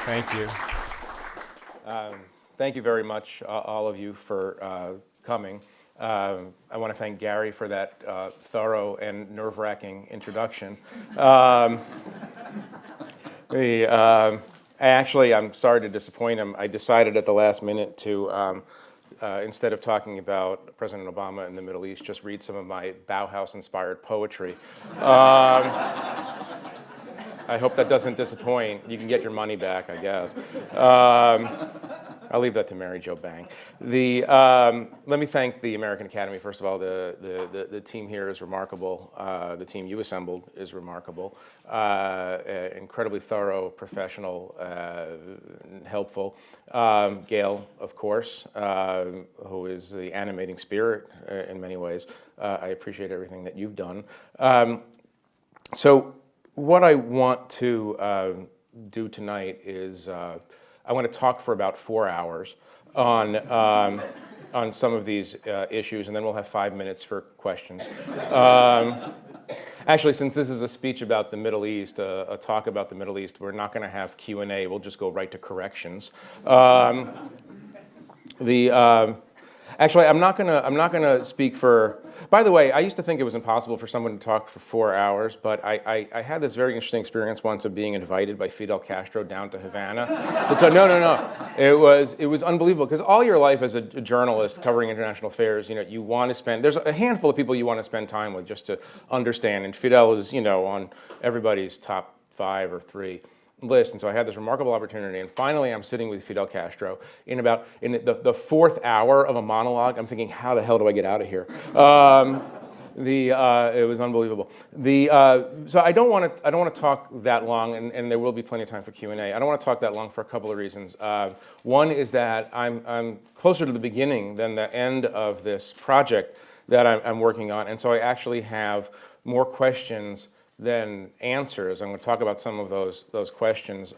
Thank you. Thank you very much, all of you, for coming. I want to thank Gary for that thorough and nerve-wracking introduction. I'm sorry to disappoint him. I decided at the last minute to, instead of talking about President Obama and the Middle East, just read some of my Bauhaus-inspired poetry. I hope that doesn't disappoint. You can get your money back, I guess. I'll leave that to Mary Jo Bang. Let me thank the American Academy. First of all, the team here is remarkable. The team you assembled is remarkable. Incredibly thorough, professional, helpful. Gail, of course, who is the animating spirit in many ways. I appreciate everything that you've done. So what I want to do tonight is I want to talk for about 4 hours on some of these issues, and then we'll have 5 minutes for questions. Actually, since this is a speech about the Middle East, a talk about the Middle East, we're not going to have Q&A. We'll just go right to corrections. Actually, I'm not gonna speak for. By the way, I used to think it was impossible for someone to talk for 4 hours, but I had this very interesting experience once of being invited by Fidel Castro down to Havana. No. It was unbelievable, because all your life as a journalist covering international affairs, you want to spend. There's a handful of people you want to spend time with just to understand, and Fidel is, on everybody's top 5 or 3 list, and so I had this remarkable opportunity, and finally I'm sitting with Fidel Castro in the 4th hour of a monologue. I'm thinking, how the hell do I get out of here? It was unbelievable. So I don't want to talk that long, and there will be plenty of time for Q&A. I don't want to talk that long for a couple of reasons. One is that I'm closer to the beginning than the end of this project that I'm working on, and so I actually have more questions than answers. I'm going to talk about some of those questions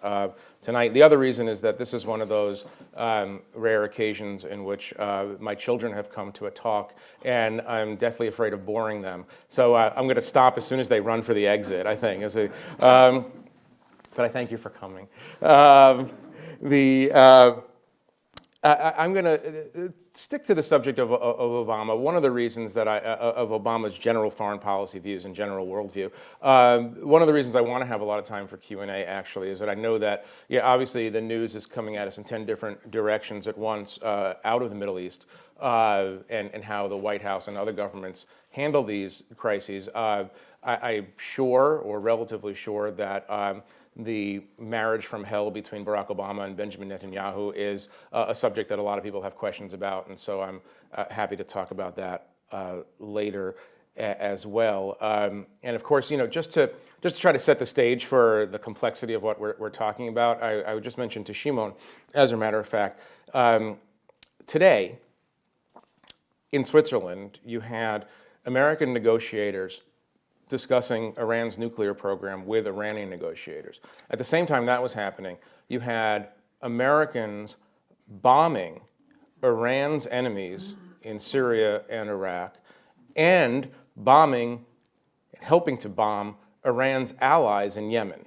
tonight. The other reason is that this is one of those rare occasions in which my children have come to a talk, and I'm deathly afraid of boring them. So I'm going to stop as soon as they run for the exit, I think. But I thank you for coming. I'm going to stick to the subject of Obama. One of the reasons that of Obama's general foreign policy views and general worldview, one of the reasons I want to have a lot of time for Q&A actually is that I know that, obviously the news is coming at us in 10 different directions at once out of the Middle East, and how the White House and other governments handle these crises. I'm sure, or relatively sure, that the marriage from hell between Barack Obama and Benjamin Netanyahu is a subject that a lot of people have questions about, and so I'm happy to talk about that later as well. And of course, just to try to set the stage for the complexity of what we're talking about, I would just mention to Shimon, as a matter of fact, today in Switzerland, you had American negotiators discussing Iran's nuclear program with Iranian negotiators. At the same time that was happening, you had Americans bombing Iran's enemies in Syria and Iraq, and helping to bomb Iran's allies in Yemen.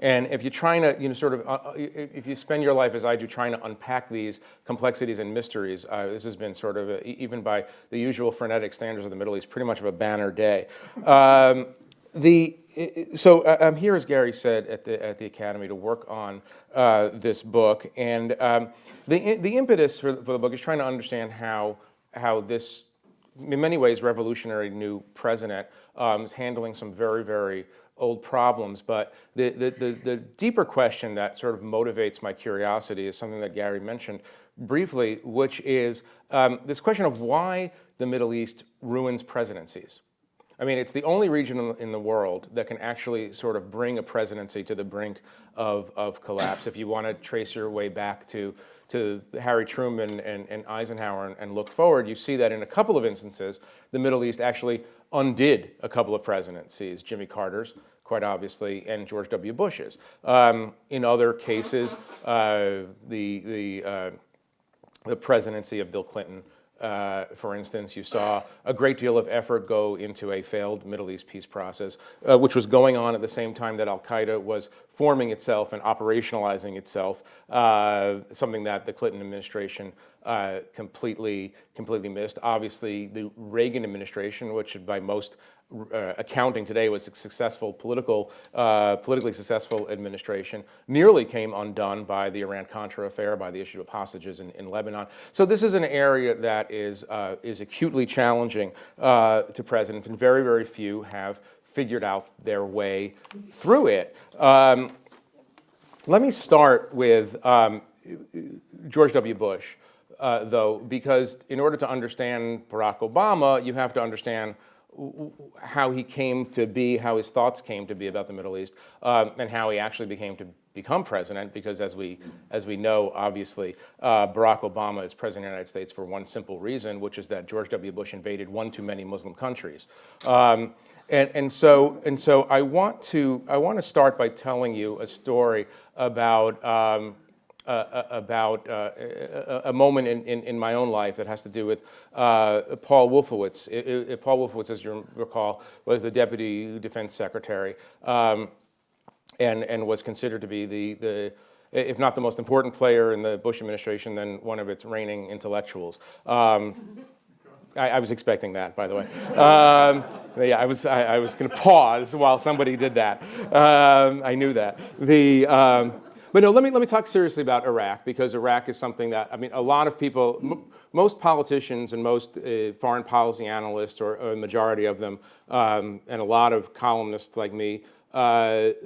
And if you're trying to, if you spend your life as I do trying to unpack these complexities and mysteries, this has been sort of, even by the usual frenetic standards of the Middle East, pretty much of a banner day. So I'm here, as Gary said, at the Academy to work on this book, and the impetus for the book is trying to understand how this, in many ways, revolutionary new president is handling some very, very old problems. But the deeper question that sort of motivates my curiosity is something that Gary mentioned briefly, which is this question of why the Middle East ruins presidencies. I mean, it's the only region in the world that can actually sort of bring a presidency to the brink of collapse. If you want to trace your way back to Harry Truman and Eisenhower and look forward, you see that in a couple of instances, the Middle East actually undid a couple of presidencies, Jimmy Carter's, quite obviously, and George W. Bush's. In other cases, the presidency of Bill Clinton for instance. You saw a great deal of effort go into a failed Middle East peace process, which was going on at the same time that al-Qaeda was forming itself and operationalizing itself, something that the Clinton administration completely missed. Obviously, the Reagan administration, which by most accounting today was a successful politically successful administration, nearly came undone by the Iran-Contra affair, by the issue of hostages in Lebanon. So this is an area that is acutely challenging to presidents, and very, very few have figured out their way through it. Let me start with George W. Bush, though, because in order to understand Barack Obama, you have to understand how he came to be, how his thoughts came to be about the Middle East, and how he actually become president, because as we know, obviously, Barack Obama is president of the United States for one simple reason, which is that George W. Bush invaded one too many Muslim countries. And so I want to start by telling you a story about a moment in my own life that has to do with Paul Wolfowitz. Paul Wolfowitz, as you recall, was the Deputy Defense Secretary and was considered to be the if not the most important player in the Bush administration, then one of its reigning intellectuals. I was expecting that, by the way. Yeah, I was going to pause while somebody did that. I knew that. But no, let me talk seriously about Iraq, because Iraq is something that, I mean, a lot of people, most politicians and most foreign policy analysts, or a majority of them, and a lot of columnists like me,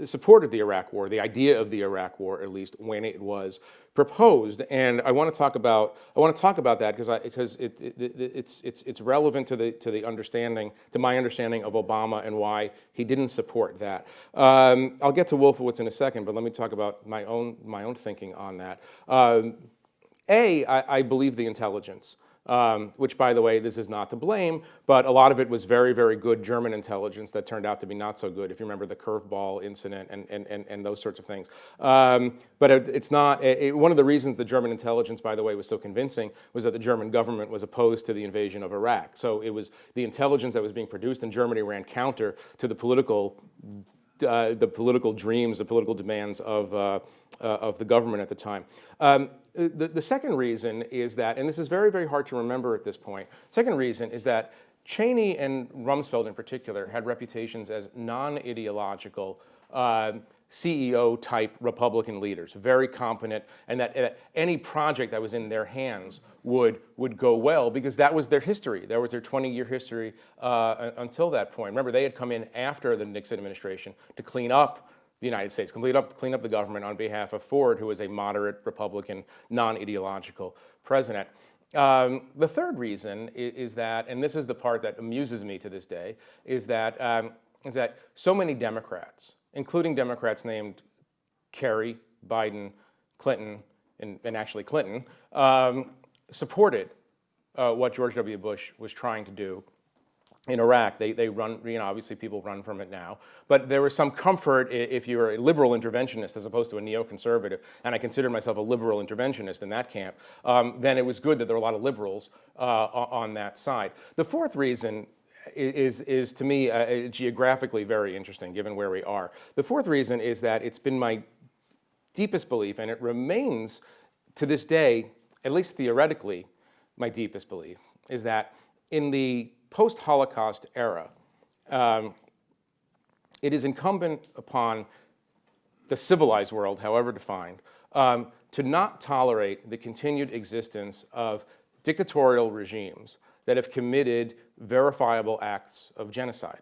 supported the Iraq War, the idea of the Iraq War, at least when it was proposed. And I want to talk about that because it's relevant to the understanding, to my understanding of Obama and why he didn't support that. I'll get to Wolfowitz in a second, but let me talk about my own thinking on that. I believe the intelligence. Which, by the way, this is not to blame, but a lot of it was very, very good German intelligence that turned out to be not so good, if you remember the curveball incident and those sorts of things. But it's not, one of the reasons the German intelligence, by the way, was so convincing was that the German government was opposed to the invasion of Iraq. So it was the intelligence that was being produced in Germany ran counter to the political dreams, the political demands of the government at the time. The second reason is that, and this is very, very hard to remember at this point, second reason is that Cheney and Rumsfeld in particular had reputations as non-ideological CEO-type Republican leaders, very competent, and that any project that was in their hands would go well, because that was their history. That was their 20-year history until that point. Remember, they had come in after the Nixon administration to clean up the United States, clean up the government on behalf of Ford, who was a moderate Republican, non-ideological president. The third reason is that, and this is the part that amuses me to this day, is that so many Democrats, including Democrats named Kerry, Biden, Clinton, and actually Clinton, supported what George W. Bush was trying to do in Iraq. They run, obviously people run from it now, but there was some comfort if you're a liberal interventionist as opposed to a neoconservative, and I consider myself a liberal interventionist in that camp, then it was good that there were a lot of liberals on that side. The fourth reason is to me geographically very interesting, given where we are. The fourth reason is that it's been my deepest belief, and it remains to this day, at least theoretically, my deepest belief, is that in the post-Holocaust era, it is incumbent upon the civilized world, however defined, to not tolerate the continued existence of dictatorial regimes that have committed verifiable acts of genocide.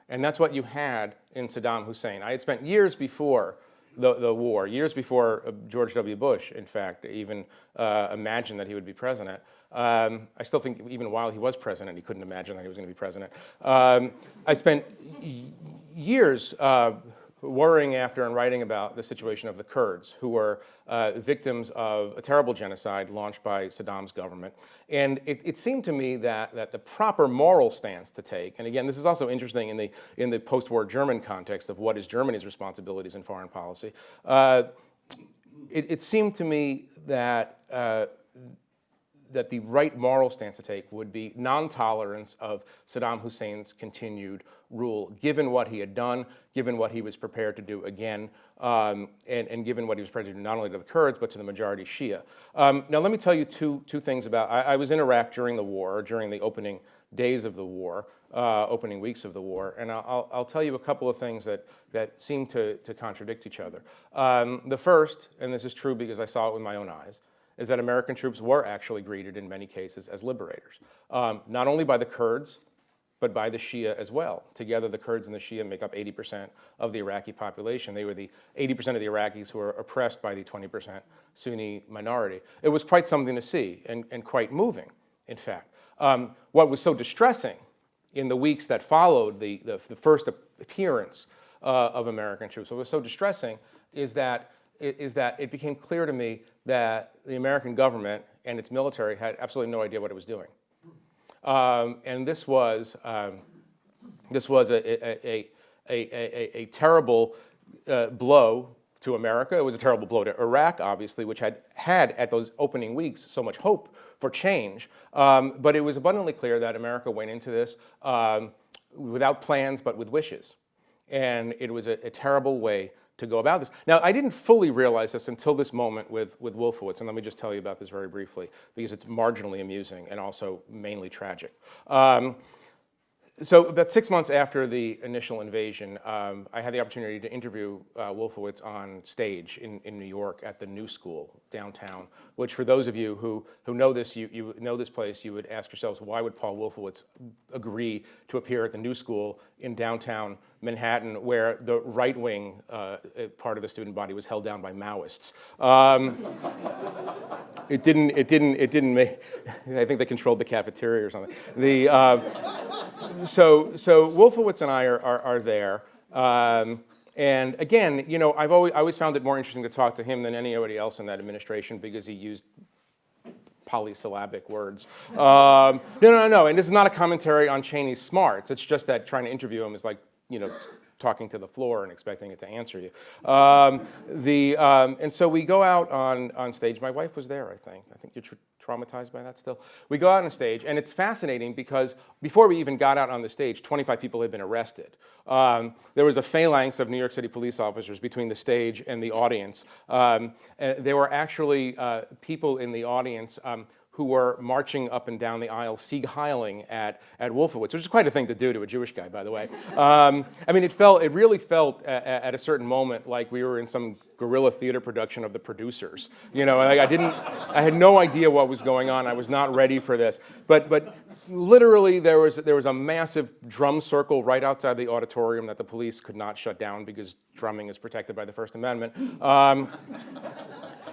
And that's what you had in Saddam Hussein. I had spent years before the war, years before George W. Bush, in fact, even imagined that he would be president. I still think even while he was president, he couldn't imagine that he was going to be president. I spent years worrying after and writing about the situation of the Kurds, who were victims of a terrible genocide launched by Saddam's government. And it seemed to me that the proper moral stance to take, and again, this is also interesting in the post-war German context of what is Germany's responsibilities in foreign policy, it seemed to me that that the right moral stance to take would be non-tolerance of Saddam Hussein's continued rule, given what he had done, given what he was prepared to do again, and given what he was prepared to do not only to the Kurds, but to the majority Shia. Now, let me tell you two things about, I was in Iraq during the war, during the opening days of the war, opening weeks of the war, and I'll tell you a couple of things that seem to contradict each other. The first, and this is true because I saw it with my own eyes, is that American troops were actually greeted in many cases as liberators, not only by the Kurds, but by the Shia as well. Together, the Kurds and the Shia make up 80% of the Iraqi population. They were the 80% of the Iraqis who were oppressed by the 20% Sunni minority. It was quite something to see and quite moving, in fact. What was so distressing in the weeks that followed the first appearance of American troops, what was so distressing is that it became clear to me that the American government and its military had absolutely no idea what it was doing. And this was a terrible blow to America. It was a terrible blow to Iraq, obviously, which had at those opening weeks so much hope for change. But it was abundantly clear that America went into this without plans, but with wishes. And it was a terrible way to go about this. Now, I didn't fully realize this until this moment with Wolfowitz, and let me just tell you about this very briefly, because it's marginally amusing and also mainly tragic. So about 6 months after the initial invasion, I had the opportunity to interview Wolfowitz on stage in New York at the New School downtown, which for those of you who know this, you know this place, you would ask yourselves, why would Paul Wolfowitz agree to appear at the New School in downtown Manhattan, where the right-wing part of the student body was held down by Maoists? It didn't make, I think they controlled the cafeteria or something. So Wolfowitz and I are there, and again, you know, I always found it more interesting to talk to him than anybody else in that administration because he used polysyllabic words. No, and this is not a commentary on Cheney's smarts. It's just that trying to interview him is like, you know, talking to the floor and expecting it to answer you. And so we go out on stage. My wife was there, I think. I think you're traumatized by that still. We go out on stage, and it's fascinating because before we even got out on the stage, 25 people had been arrested. There was a phalanx of New York City police officers between the stage and the audience. And there were actually people in the audience who were marching up and down the aisle, Sieg Heiling at Wolfowitz, which is quite a thing to do to a Jewish guy, by the way. I mean, it really felt at a certain moment like we were in some guerrilla theater production of The Producers. You know, like I had no idea what was going on. I was not ready for this. But literally, there was a massive drum circle right outside the auditorium that the police could not shut down because drumming is protected by the First Amendment.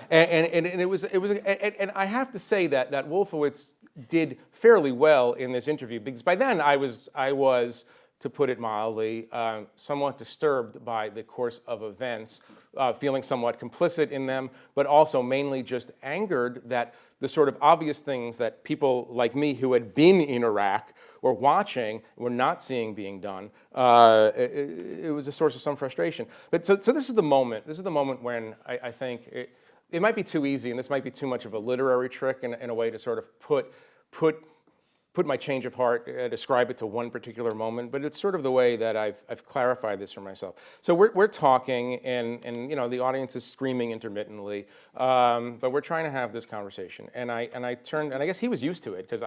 And it was, and I have to say that Wolfowitz did fairly well in this interview because by then I was, to put it mildly, somewhat disturbed by the course of events, feeling somewhat complicit in them, but also mainly just angered that the sort of obvious things that people like me who had been in Iraq were watching, were not seeing being done. It was a source of some frustration. But so this is the moment. This is the moment when I think it might be too easy, and this might be too much of a literary trick in a way to sort of put my change of heart, describe it to one particular moment, but it's sort of the way that I've clarified this for myself. So we're talking, and you know, the audience is screaming intermittently, but we're trying to have this conversation. And I turned, and I guess he was used to it because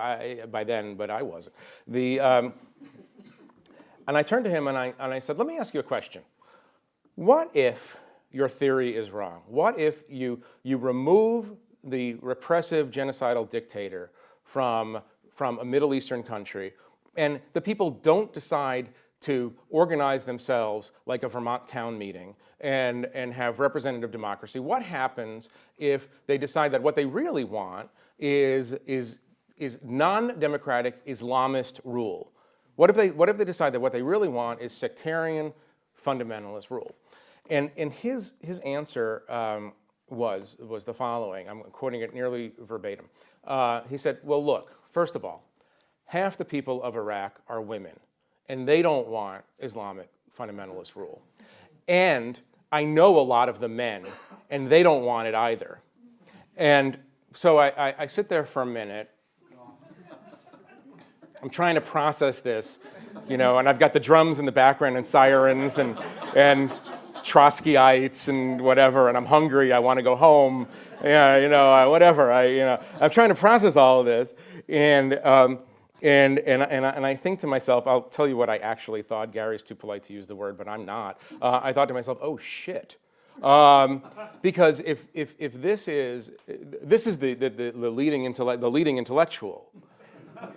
by then, but I wasn't. And I turned to him and I said, let me ask you a question. What if your theory is wrong? What if you remove the repressive genocidal dictator from a Middle Eastern country, and the people don't decide to organize themselves like a Vermont town meeting and have representative democracy? What happens if they decide that what they really want is non-democratic Islamist rule? What if they decide that what they really want is sectarian fundamentalist rule? And his answer was the following. I'm quoting it nearly verbatim. He said, well, look, first of all, half the people of Iraq are women, and they don't want Islamic fundamentalist rule. And I know a lot of the men, and they don't want it either. And so I sit there for a minute. I'm trying to process this, and I've got the drums in the background and sirens and Trotskyites and whatever, and I'm hungry. I want to go home. Whatever. I'm trying to process all of this, and I think to myself, I'll tell you what I actually thought. Gary's too polite to use the word, but I'm not. I thought to myself, oh shit. Because if this is the leading intellectual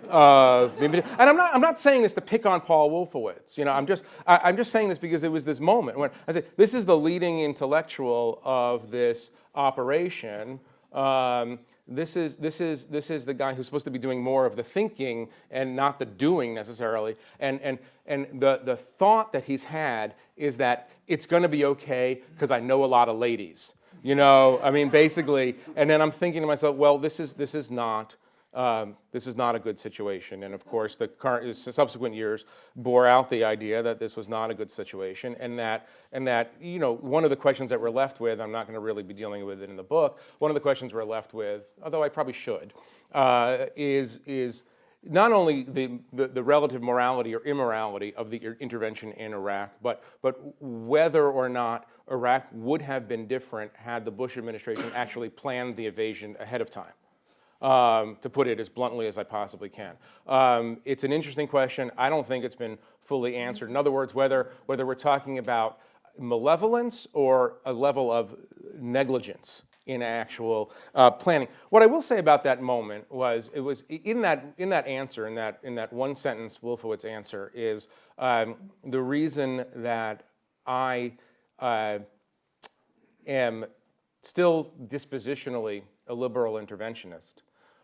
of the, and I'm not saying this to pick on Paul Wolfowitz. I'm just saying this because there was this moment when I said this is the leading intellectual of this operation. This is the guy who's supposed to be doing more of the thinking and not the doing necessarily. And the thought that he's had is that it's going to be okay because I know a lot of ladies. Basically. And then I'm thinking to myself, well, this is not a good situation. And of course, the subsequent years bore out the idea that this was not a good situation, and that one of the questions that we're left with, I'm not going to really be dealing with it in the book. One of the questions we're left with, although I probably should, is not only the relative morality or immorality of the intervention in Iraq, but whether or not Iraq would have been different had the Bush administration actually planned the invasion ahead of time. To put it as bluntly as I possibly can. It's an interesting question. I don't think it's been fully answered. In other words, whether we're talking about malevolence or a level of negligence in actual planning. What I will say about that moment was it was in that answer, in that one sentence Wolfowitz answer is the reason that I am still dispositionally a liberal interventionist,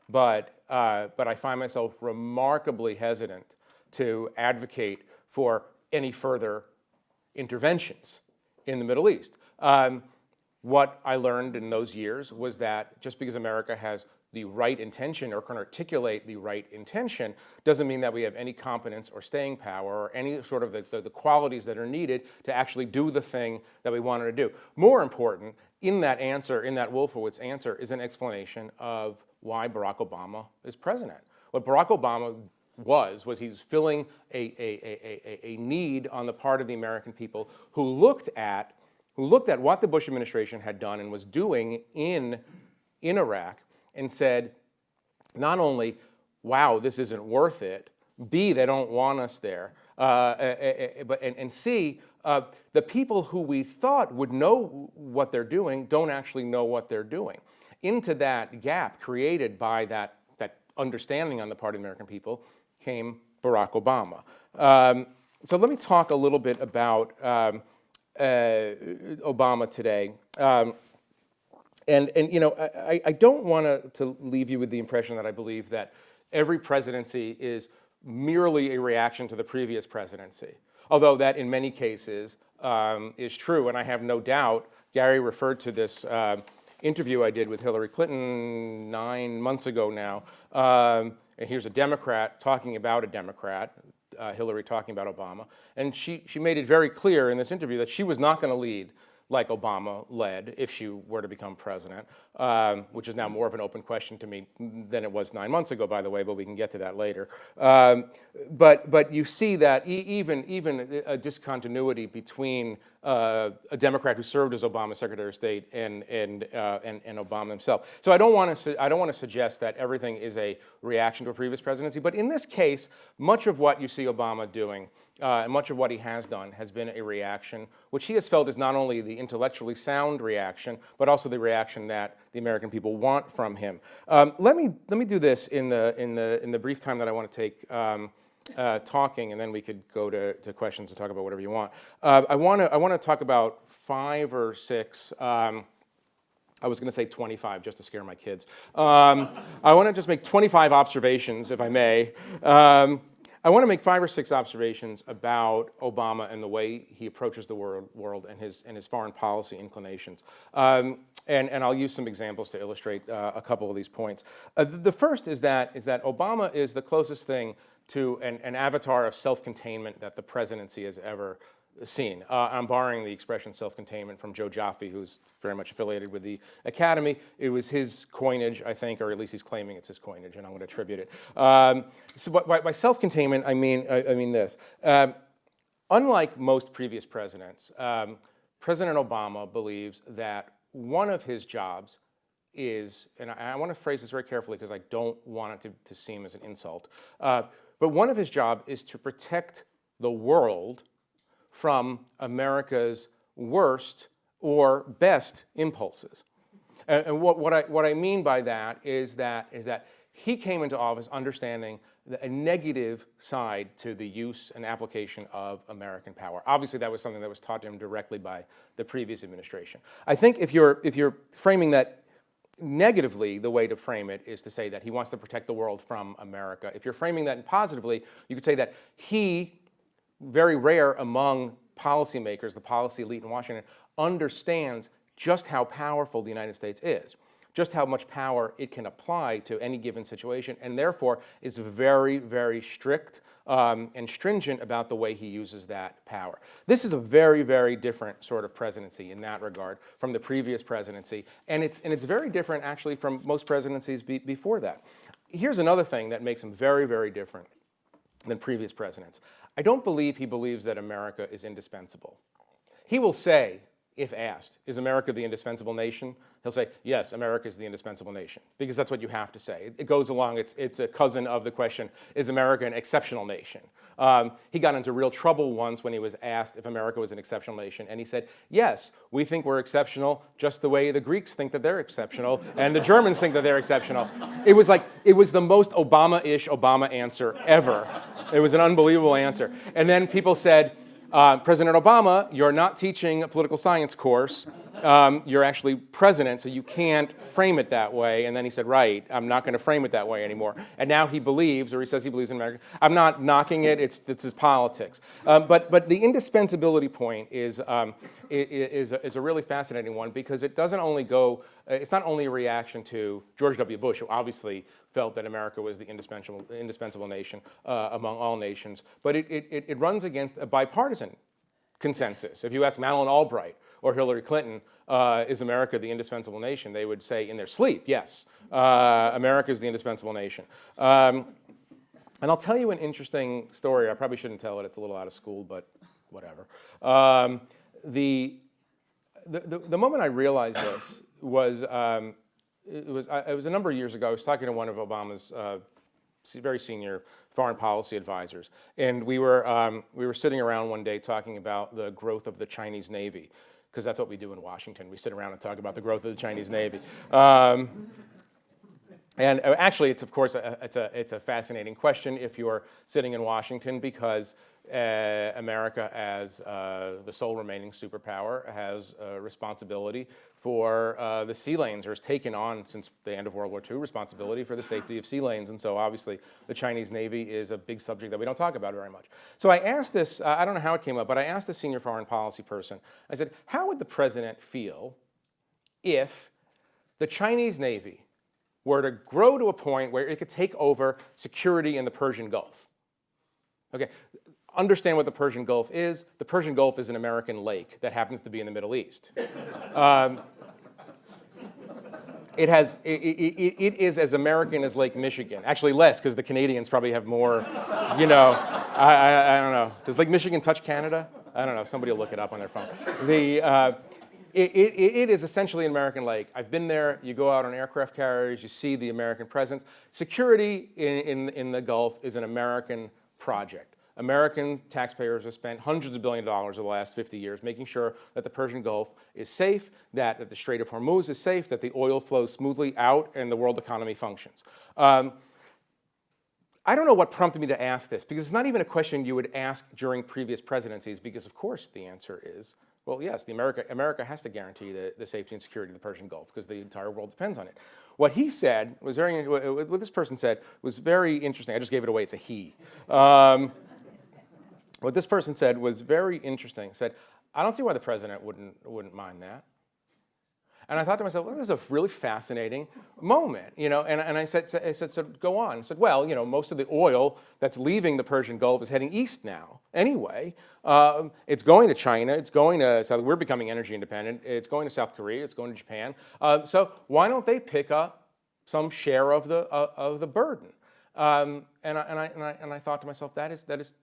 but I find myself remarkably hesitant to advocate for any further interventions in the Middle East. What I learned in those years was that just because America has the right intention or can articulate the right intention doesn't mean that we have any competence or staying power or any sort of the qualities that are needed to actually do the thing that we wanted to do. More important, in that answer, in that Wolfowitz answer, is an explanation of why Barack Obama is president. What Barack Obama was he's filling a need on the part of the American people who looked at what the Bush administration had done and was doing in Iraq and said, not only, wow, this isn't worth it, B, they don't want us there, and C, the people who we thought would know what they're doing don't actually know what they're doing. Into that gap created by that understanding on the part of the American people came Barack Obama. So let me talk a little bit about Obama today. I don't want to leave you with the impression that I believe that every presidency is merely a reaction to the previous presidency, although that in many cases is true, and I have no doubt. Gary referred to this interview I did with Hillary Clinton 9 months ago now, and here's a Democrat talking about a Democrat, Hillary talking about Obama, and she made it very clear in this interview that she was not going to lead like Obama led if she were to become president, which is now more of an open question to me than it was 9 months ago, by the way, but we can get to that later. But you see that even a discontinuity between a Democrat who served as Obama's Secretary of State and Obama himself. So I don't want to suggest that everything is a reaction to a previous presidency, but in this case, much of what you see Obama doing and much of what he has done has been a reaction, which he has felt is not only the intellectually sound reaction, but also the reaction that the American people want from him. Let me do this in the brief time that I want to take talking, and then we could go to questions and talk about whatever you want. I want to talk about 5 or 6. I was going to say 25 just to scare my kids. I want to just make 25 observations, if I may. I want to make 5 or 6 observations about Obama and the way he approaches the world and his foreign policy inclinations. And I'll use some examples to illustrate a couple of these points. The first is that Obama is the closest thing to an avatar of self-containment that the presidency has ever scene. I'm borrowing the expression self-containment from Joe Jaffe, who's very much affiliated with the Academy. It was his coinage, I think, or at least he's claiming it's his coinage, and I'm going to attribute it. So by self-containment, I mean this. Unlike most previous presidents, President Obama believes that one of his jobs is, and I want to phrase this very carefully because I don't want it to seem as an insult, but one of his jobs is to protect the world from America's worst or best impulses. And what I mean by that is that he came into office understanding a negative side to the use and application of American power. Obviously, that was something that was taught to him directly by the previous administration. I think if you're framing that negatively, the way to frame it is to say that he wants to protect the world from America. If you're framing that positively, you could say that he, very rare among policymakers, the policy elite in Washington, understands just how powerful the United States is, just how much power it can apply to any given situation, and therefore is very, very strict and stringent about the way he uses that power. This is a very, very different sort of presidency in that regard from the previous presidency, and it's very different actually from most presidencies before that. Here's another thing that makes him very, very different than previous presidents. I don't believe he believes that America is indispensable. He will say, if asked, is America the indispensable nation? He'll say, yes, America is the indispensable nation, because that's what you have to say. It goes along, it's a cousin of the question, is America an exceptional nation? He got into real trouble once when he was asked if America was an exceptional nation, and he said, yes, we think we're exceptional just the way the Greeks think that they're exceptional, and the Germans think that they're exceptional. It was the most Obama-ish Obama answer ever. It was an unbelievable answer. And then people said, President Obama, you're not teaching a political science course. You're actually president, so you can't frame it that way. And then he said, right, I'm not going to frame it that way anymore. And now he believes, or he says he believes in America. I'm not knocking it. It's his politics. But the indispensability point is a really fascinating one, because it doesn't only go. It's not only a reaction to George W. Bush, who obviously felt that America was the indispensable nation among all nations, but it runs against a bipartisan consensus. If you ask Madeleine Albright or Hillary Clinton, is America the indispensable nation? They would say in their sleep, yes, America is the indispensable nation. And I'll tell you an interesting story. I probably shouldn't tell it. It's a little out of school, but whatever. The moment I realized this was, it was a number of years ago. I was talking to one of Obama's very senior foreign policy advisors, and we were sitting around one day talking about the growth of the Chinese Navy, because that's what we do in Washington. We sit around and talk about the growth of the Chinese Navy. And actually, it's of course it's a fascinating question if you're sitting in Washington, because America, as the sole remaining superpower, has a responsibility for the sea lanes, or has taken on, since the end of World War II, responsibility for the safety of sea lanes. And so obviously the Chinese Navy is a big subject that we don't talk about very much. So I asked this, I don't know how it came up, but I asked the senior foreign policy person, I said, how would the president feel if the Chinese Navy were to grow to a point where it could take over security in the Persian Gulf? Okay. Understand what the Persian Gulf is. The Persian Gulf is an American lake that happens to be in the Middle East. It is as American as Lake Michigan. Actually less, because the Canadians probably have more, I don't know. Does Lake Michigan touch Canada? I don't know. Somebody will look it up on their phone. It is essentially an American lake. I've been there. You go out on aircraft carriers. You see the American presence. Security in the Gulf is an American project. American taxpayers have spent hundreds of billions of dollars over the last 50 years making sure that the Persian Gulf is safe, that the Strait of Hormuz is safe, that the oil flows smoothly out, and the world economy functions. I don't know what prompted me to ask this, because it's not even a question you would ask during previous presidencies, because of course the answer is, well, yes, America has to guarantee the safety and security of the Persian Gulf, because the entire world depends on it. What he said was what this person said was very interesting. I just gave it away. It's a he. What this person said was very interesting. Said, I don't see why the president wouldn't mind that. And I thought to myself, well, this is a really fascinating moment, you know. And I said, so go on. I said, well, you know, most of the oil that's leaving the Persian Gulf is heading east now. Anyway, it's going to China. It's going to we're becoming energy independent. It's going to South Korea. It's going to Japan. So why don't they pick up some share of the burden? And I thought to myself, that is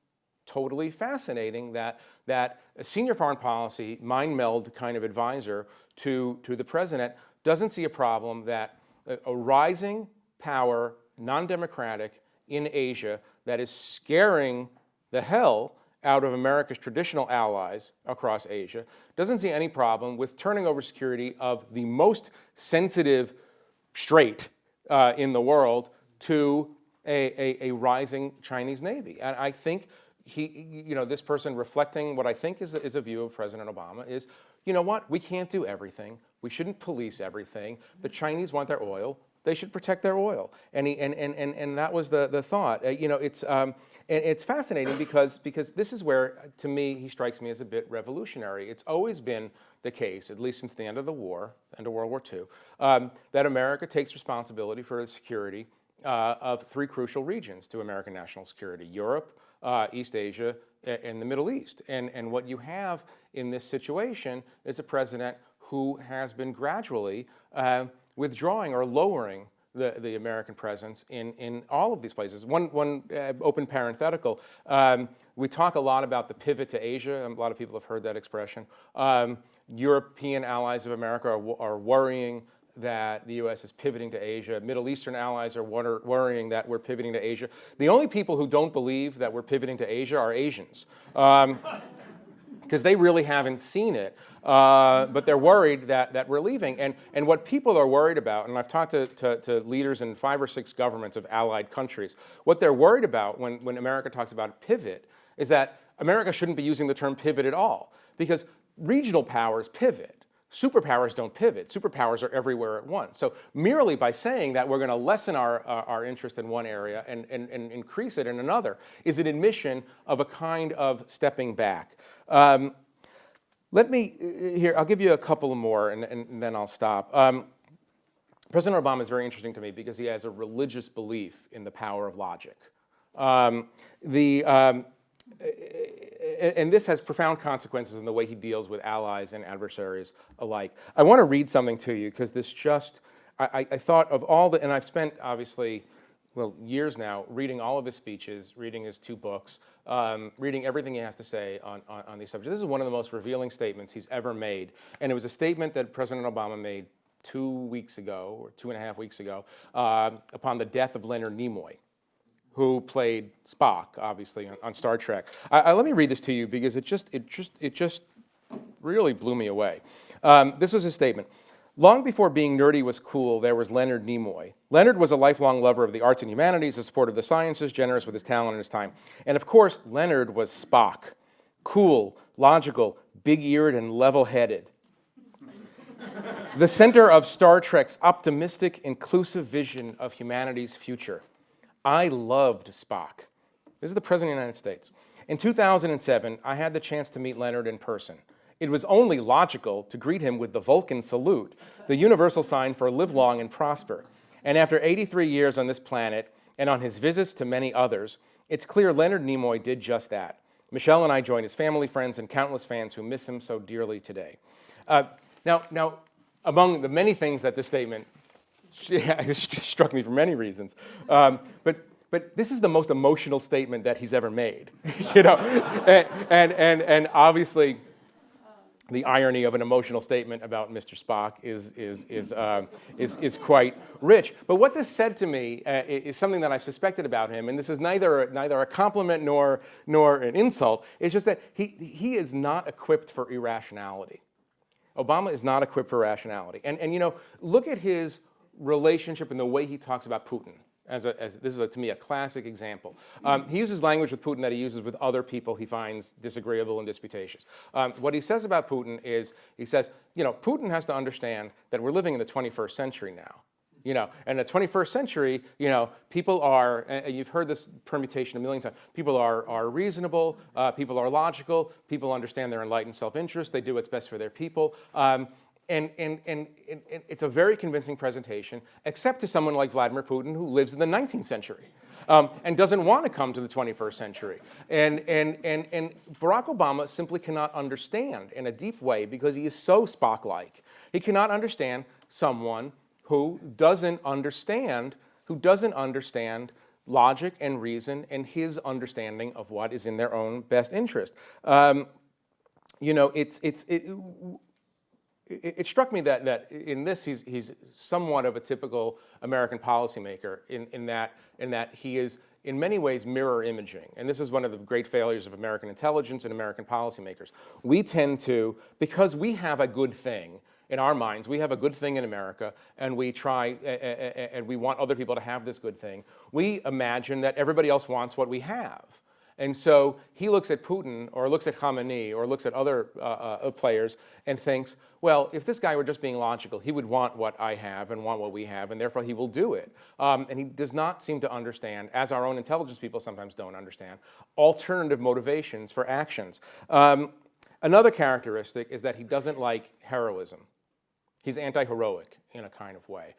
totally fascinating that a senior foreign policy mind meld kind of advisor to the president doesn't see a problem that a rising power, non-democratic in Asia that is scaring the hell out of America's traditional allies across Asia, doesn't see any problem with turning over security of the most sensitive strait in the world to a rising Chinese Navy. And I think this person reflecting what I think is a view of President Obama is, you know what, we can't do everything. We shouldn't police everything. The Chinese want their oil. They should protect their oil. And that was the thought. It's fascinating because this is where, to me, he strikes me as a bit revolutionary. It's always been the case, at least since the end of the war, end of World War II, that America takes responsibility for the security of three crucial regions to American national security: Europe, East Asia, and the Middle East. And what you have in this situation is a president who has been gradually withdrawing or lowering the American presence in all of these places. One open parenthetical, we talk a lot about the pivot to Asia. A lot of people have heard that expression. European allies of America are worrying that the U.S. is pivoting to Asia. Middle Eastern allies are worrying that we're pivoting to Asia. The only people who don't believe that we're pivoting to Asia are Asians, because they really haven't seen it. But they're worried that we're leaving. And what people are worried about, and I've talked to leaders in 5 or 6 governments of allied countries, what they're worried about when America talks about pivot is that America shouldn't be using the term pivot at all, because regional powers pivot. Superpowers don't pivot. Superpowers are everywhere at once. So merely by saying that we're going to lessen our interest in one area and increase it in another is an admission of a kind of stepping back. Let me, here, I'll give you a couple more and then I'll stop. President Obama is very interesting to me because he has a religious belief in the power of logic. And this has profound consequences in the way he deals with allies and adversaries alike. I want to read something to you because this just, I thought of all the, and I've spent obviously, well, years now reading all of his speeches, reading his 2 books, reading everything he has to say on these subjects. This is one of the most revealing statements he's ever made. And it was a statement that President Obama made 2 weeks ago, or 2.5 weeks ago, upon the death of Leonard Nimoy, who played Spock, obviously, on Star Trek. Let me read this to you because it just really blew me away. This was his statement. Long before being nerdy was cool, there was Leonard Nimoy. Leonard was a lifelong lover of the arts and humanities, a supporter of the sciences, generous with his talent and his time. And of course, Leonard was Spock. Cool, logical, big-eared, and level-headed. The center of Star Trek's optimistic, inclusive vision of humanity's future. I loved Spock. This is the President of the United States. In 2007, I had the chance to meet Leonard in person. It was only logical to greet him with the Vulcan salute, the universal sign for live long and prosper. And after 83 years on this planet, and on his visits to many others, it's clear Leonard Nimoy did just that. Michelle and I joined his family, friends, and countless fans who miss him so dearly today. Now, among the many things that this statement struck me for many reasons. But this is the most emotional statement that he's ever made, you know, and obviously, the irony of an emotional statement about Mr. Spock is quite rich. But what this said to me is something that I've suspected about him, and this is neither a compliment nor an insult. It's just that he is not equipped for irrationality. Obama is not equipped for rationality, and you know, look at his relationship and the way he talks about Putin. This is, to me, a classic example. He uses language with Putin that he uses with other people he finds disagreeable and disputatious. What he says about Putin is, he says, you know, Putin has to understand that we're living in the 21st century now. You know, and the 21st century, you know, people are, and you've heard this permutation a million times, people are reasonable, people are logical, people understand their enlightened self-interest, they do what's best for their people. and it's a very convincing presentation, except to someone like Vladimir Putin, who lives in the 19th century. And doesn't want to come to the 21st century. And Barack Obama simply cannot understand in a deep way, because he is so Spock-like. He cannot understand someone who doesn't understand logic and reason and his understanding of what is in their own best interest. You know, it struck me that in this he's somewhat of a typical American policymaker in that he is in many ways mirror imaging. And this is one of the great failures of American intelligence and American policymakers. We tend to, because we have a good thing in our minds, we have a good thing in America, and we try, and we want other people to have this good thing, we imagine that everybody else wants what we have. And so he looks at Putin, or looks at Khamenei, or looks at other players and thinks, well, if this guy were just being logical, he would want what I have and want what we have, and therefore he will do it. And he does not seem to understand, as our own intelligence people sometimes don't understand, alternative motivations for actions. Another characteristic is that he doesn't like heroism. He's anti-heroic in a kind of way.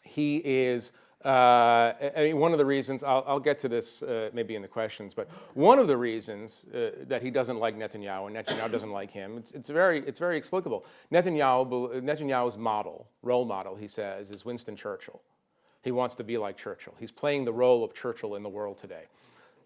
He is... I mean, one of the reasons, I'll get to this maybe in the questions, but one of the reasons that he doesn't like Netanyahu and Netanyahu doesn't like him, it's very explicable. Netanyahu's role model, he says, is Winston Churchill. He wants to be like Churchill. He's playing the role of Churchill in the world today.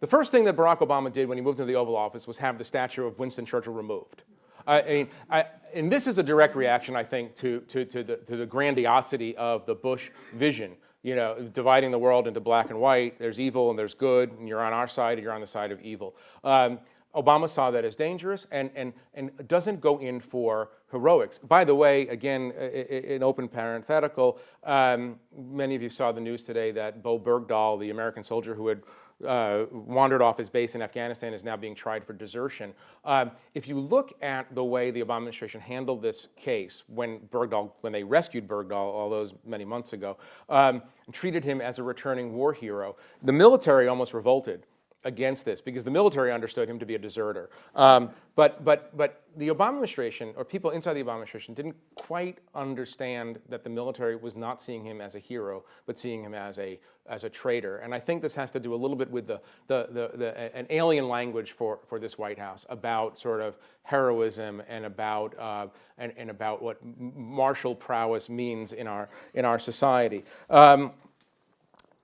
The first thing that Barack Obama did when he moved into the Oval Office was have the statue of Winston Churchill removed. And this is a direct reaction, I think, to the grandiosity of the Bush vision. You know, dividing the world into black and white. There's evil and there's good, and you're on our side or you're on the side of evil. Obama saw that as dangerous and doesn't go in for heroics. By the way, again, an open parenthetical, many of you saw the news today that Bo Bergdahl, the American soldier who had wandered off his base in Afghanistan, is now being tried for desertion. If you look at the way the Obama administration handled this case when they rescued Bergdahl all those many months ago, and treated him as a returning war hero, the military almost revolted against this because the military understood him to be a deserter. But the Obama administration, or people inside the Obama administration, didn't quite understand that the military was not seeing him as a hero, but seeing him as a traitor. And I think this has to do a little bit with an alien language for this White House about sort of heroism and about what martial prowess means in our society.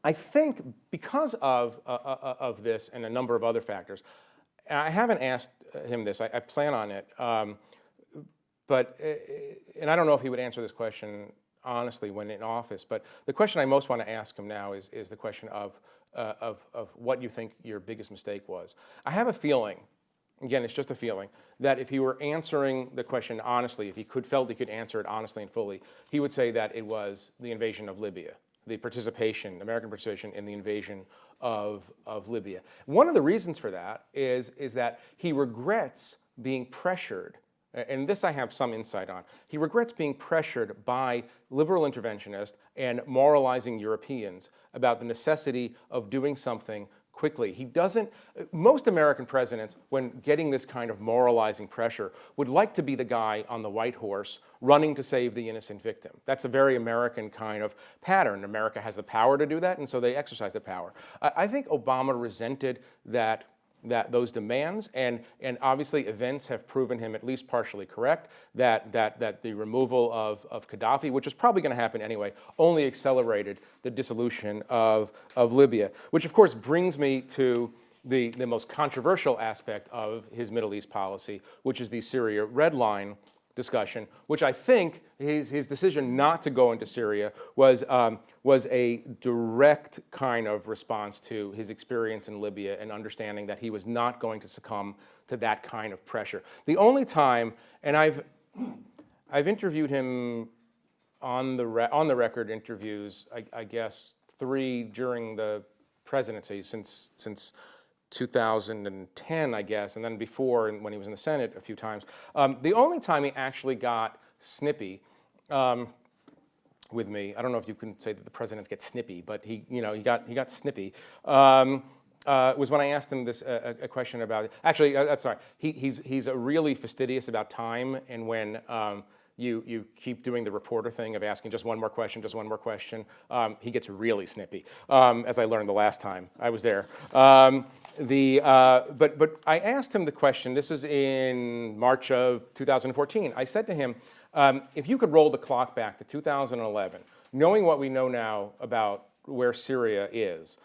I think because of this and a number of other factors, and I haven't asked him this, I plan on it, but I don't know if he would answer this question honestly when in office, but the question I most want to ask him now is the question of what you think your biggest mistake was. I have a feeling, again, it's just a feeling, that if he were answering the question honestly, if he felt he could answer it honestly and fully, he would say that it was the invasion of Libya. The American participation in the invasion of Libya. One of the reasons for that is that he regrets being pressured, and this I have some insight on, he regrets being pressured by liberal interventionists and moralizing Europeans about the necessity of doing something quickly. Most American presidents, when getting this kind of moralizing pressure, would like to be the guy on the white horse running to save the innocent victim. That's a very American kind of pattern. America has the power to do that, and so they exercise the power. I think Obama resented those demands, and obviously events have proven him at least partially correct, that the removal of Gaddafi, which was probably going to happen anyway, only accelerated the dissolution of Libya, which of course brings me to the most controversial aspect of his Middle East policy, which is the Syria red line discussion, which I think his decision not to go into Syria was a direct kind of response to his experience in Libya and understanding that he was not going to succumb to that kind of pressure. The only time, and I've interviewed him on the record interviews, I guess 3 during the presidency since 2010, I guess, and then before when he was in the Senate a few times. The only time he actually got snippy with me, I don't know if you can say that the presidents get snippy, but he got snippy, was when I asked him this a question about. Actually, sorry. He's really fastidious about time, and when you keep doing the reporter thing of asking just one more question, he gets really snippy, as I learned the last time I was there. But I asked him the question. This was in March of 2014. I said to him, if you could roll the clock back to 2011, knowing what we know now about where Syria is,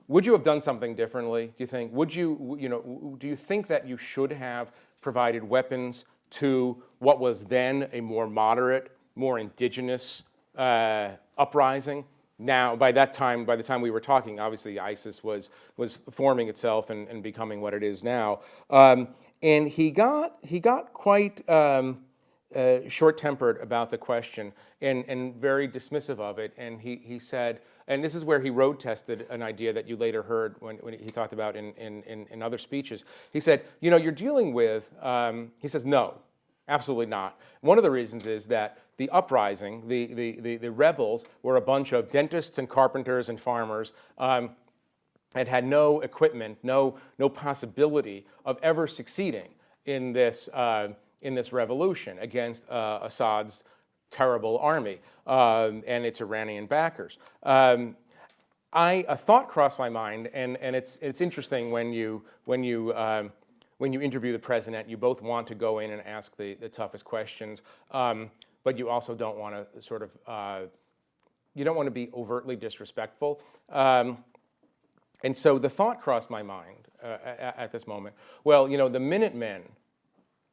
would you have done something differently, do you think? Do you think that you should have provided weapons to what was then a more moderate, more indigenous uprising? Now, by the time we were talking, obviously ISIS was forming itself and becoming what it is now. And he got quite short-tempered about the question and very dismissive of it. And he said, and this is where he road-tested an idea that you later heard when he talked about in other speeches. He said, you're dealing with, he says, no, absolutely not. One of the reasons is that the uprising, the rebels, were a bunch of dentists and carpenters and farmers and had no equipment, no possibility of ever succeeding in this revolution against Assad's terrible army and its Iranian backers. A thought crossed my mind, and it's interesting when you interview the president, you both want to go in and ask the toughest questions, but you also don't want to you don't want to be overtly disrespectful. And so the thought crossed my mind at this moment. Well, the Minutemen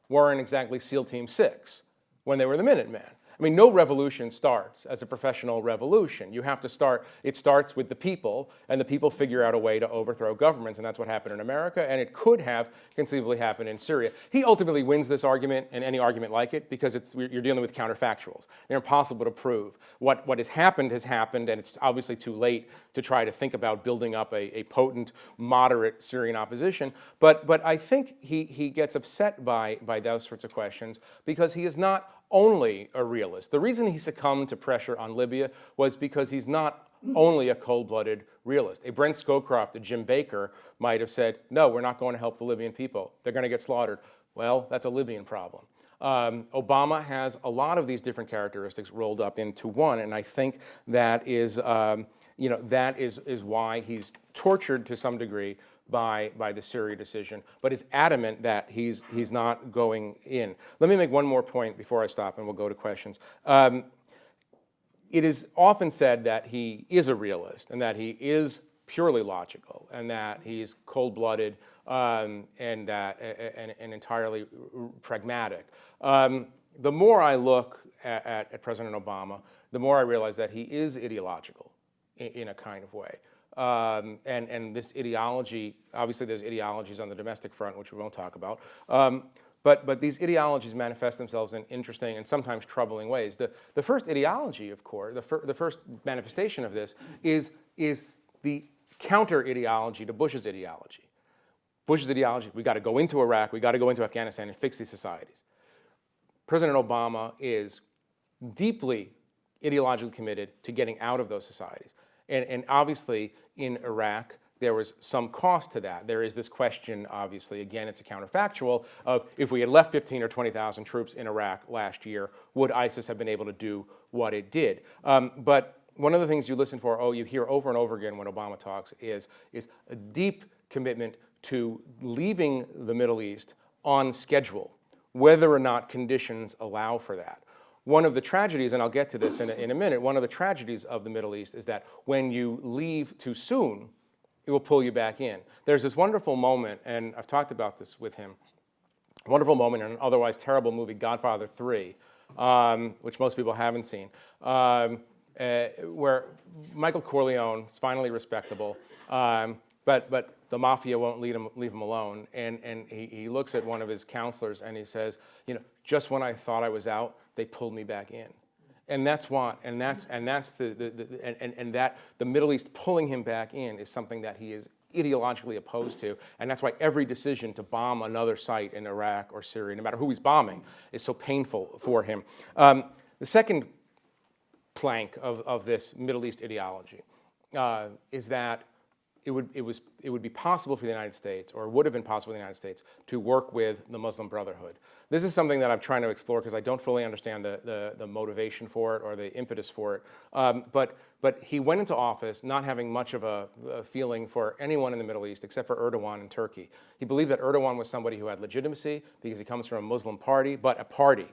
weren't exactly SEAL Team 6 when they were the Minutemen. I mean, no revolution starts as a professional revolution. You have to start, it starts with the people, and the people figure out a way to overthrow governments, and that's what happened in America, and it could have conceivably happened in Syria. He ultimately wins this argument, and any argument like it, because you're dealing with counterfactuals. They're impossible to prove. What has happened, and it's obviously too late to try to think about building up a potent, moderate Syrian opposition, but I think he gets upset by those sorts of questions because he is not only a realist. The reason he succumbed to pressure on Libya was because he's not only a cold-blooded realist. A Brent Scowcroft, a Jim Baker might have said, no, we're not going to help the Libyan people. They're going to get slaughtered. Well, that's a Libyan problem. Obama has a lot of these different characteristics rolled up into one, and I think that is, that is why he's tortured to some degree by the Syria decision, but is adamant that he's not going in. Let me make one more point before I stop, and we'll go to questions. It is often said that he is a realist, and that he is purely logical, and that he's cold-blooded and entirely pragmatic. The more I look at President Obama, the more I realize that he is ideological in a kind of way. And this ideology, obviously there's ideologies on the domestic front, which we won't talk about, but these ideologies manifest themselves in interesting and sometimes troubling ways. The first ideology, of course, the first manifestation of this is the counter-ideology to Bush's ideology. Bush's ideology, we got to go into Iraq, we got to go into Afghanistan and fix these societies. President Obama is deeply ideologically committed to getting out of those societies. And obviously, in Iraq, there was some cost to that. There is this question, obviously, again, it's a counterfactual, of if we had left 15 or 20,000 troops in Iraq last year, would ISIS have been able to do what it did? But one of the things you listen for, you hear over and over again when Obama talks, is a deep commitment to leaving the Middle East on schedule, whether or not conditions allow for that. One of the tragedies, and I'll get to this in a minute, one of the tragedies of the Middle East is that when you leave too soon, it will pull you back in. There's this wonderful moment, and I've talked about this with him, wonderful moment in an otherwise terrible movie, Godfather 3, which most people haven't seen, where Michael Corleone is finally respectable, but the mafia won't leave him alone, and he looks at one of his counselors and he says, just when I thought I was out, they pulled me back in, and that's what, and that the Middle East pulling him back in is something that he is ideologically opposed to, and that's why every decision to bomb another site in Iraq or Syria, no matter who he's bombing, is so painful for him. The second plank of this Middle East ideology is that it would be possible for the United States, or would have been possible for the United States, to work with the Muslim Brotherhood. This is something that I'm trying to explore because I don't fully understand the motivation for it or the impetus for it. But he went into office not having much of a feeling for anyone in the Middle East except for Erdogan and Turkey. He believed that Erdogan was somebody who had legitimacy because he comes from a Muslim party, but a party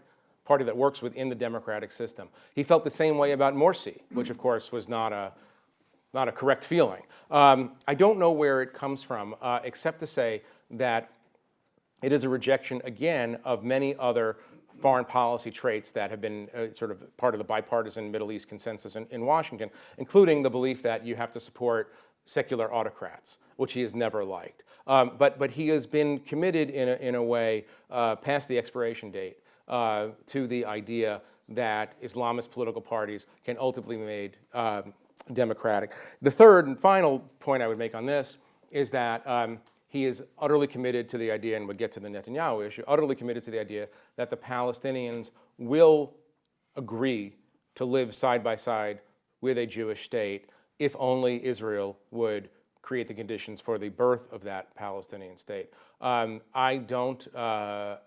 that works within the democratic system. He felt the same way about Morsi, which of course was not a correct feeling. I don't know where it comes from, except to say that it is a rejection, again, of many other foreign policy traits that have been sort of part of the bipartisan Middle East consensus in Washington, including the belief that you have to support secular autocrats, which he has never liked. But he has been committed in a way past the expiration date to the idea that Islamist political parties can ultimately be made democratic. The third and final point I would make on this is that he is utterly committed to the idea, and we'll get to the Netanyahu issue, utterly committed to the idea that the Palestinians will agree to live side by side with a Jewish state if only Israel would create the conditions for the birth of that Palestinian state. I don't know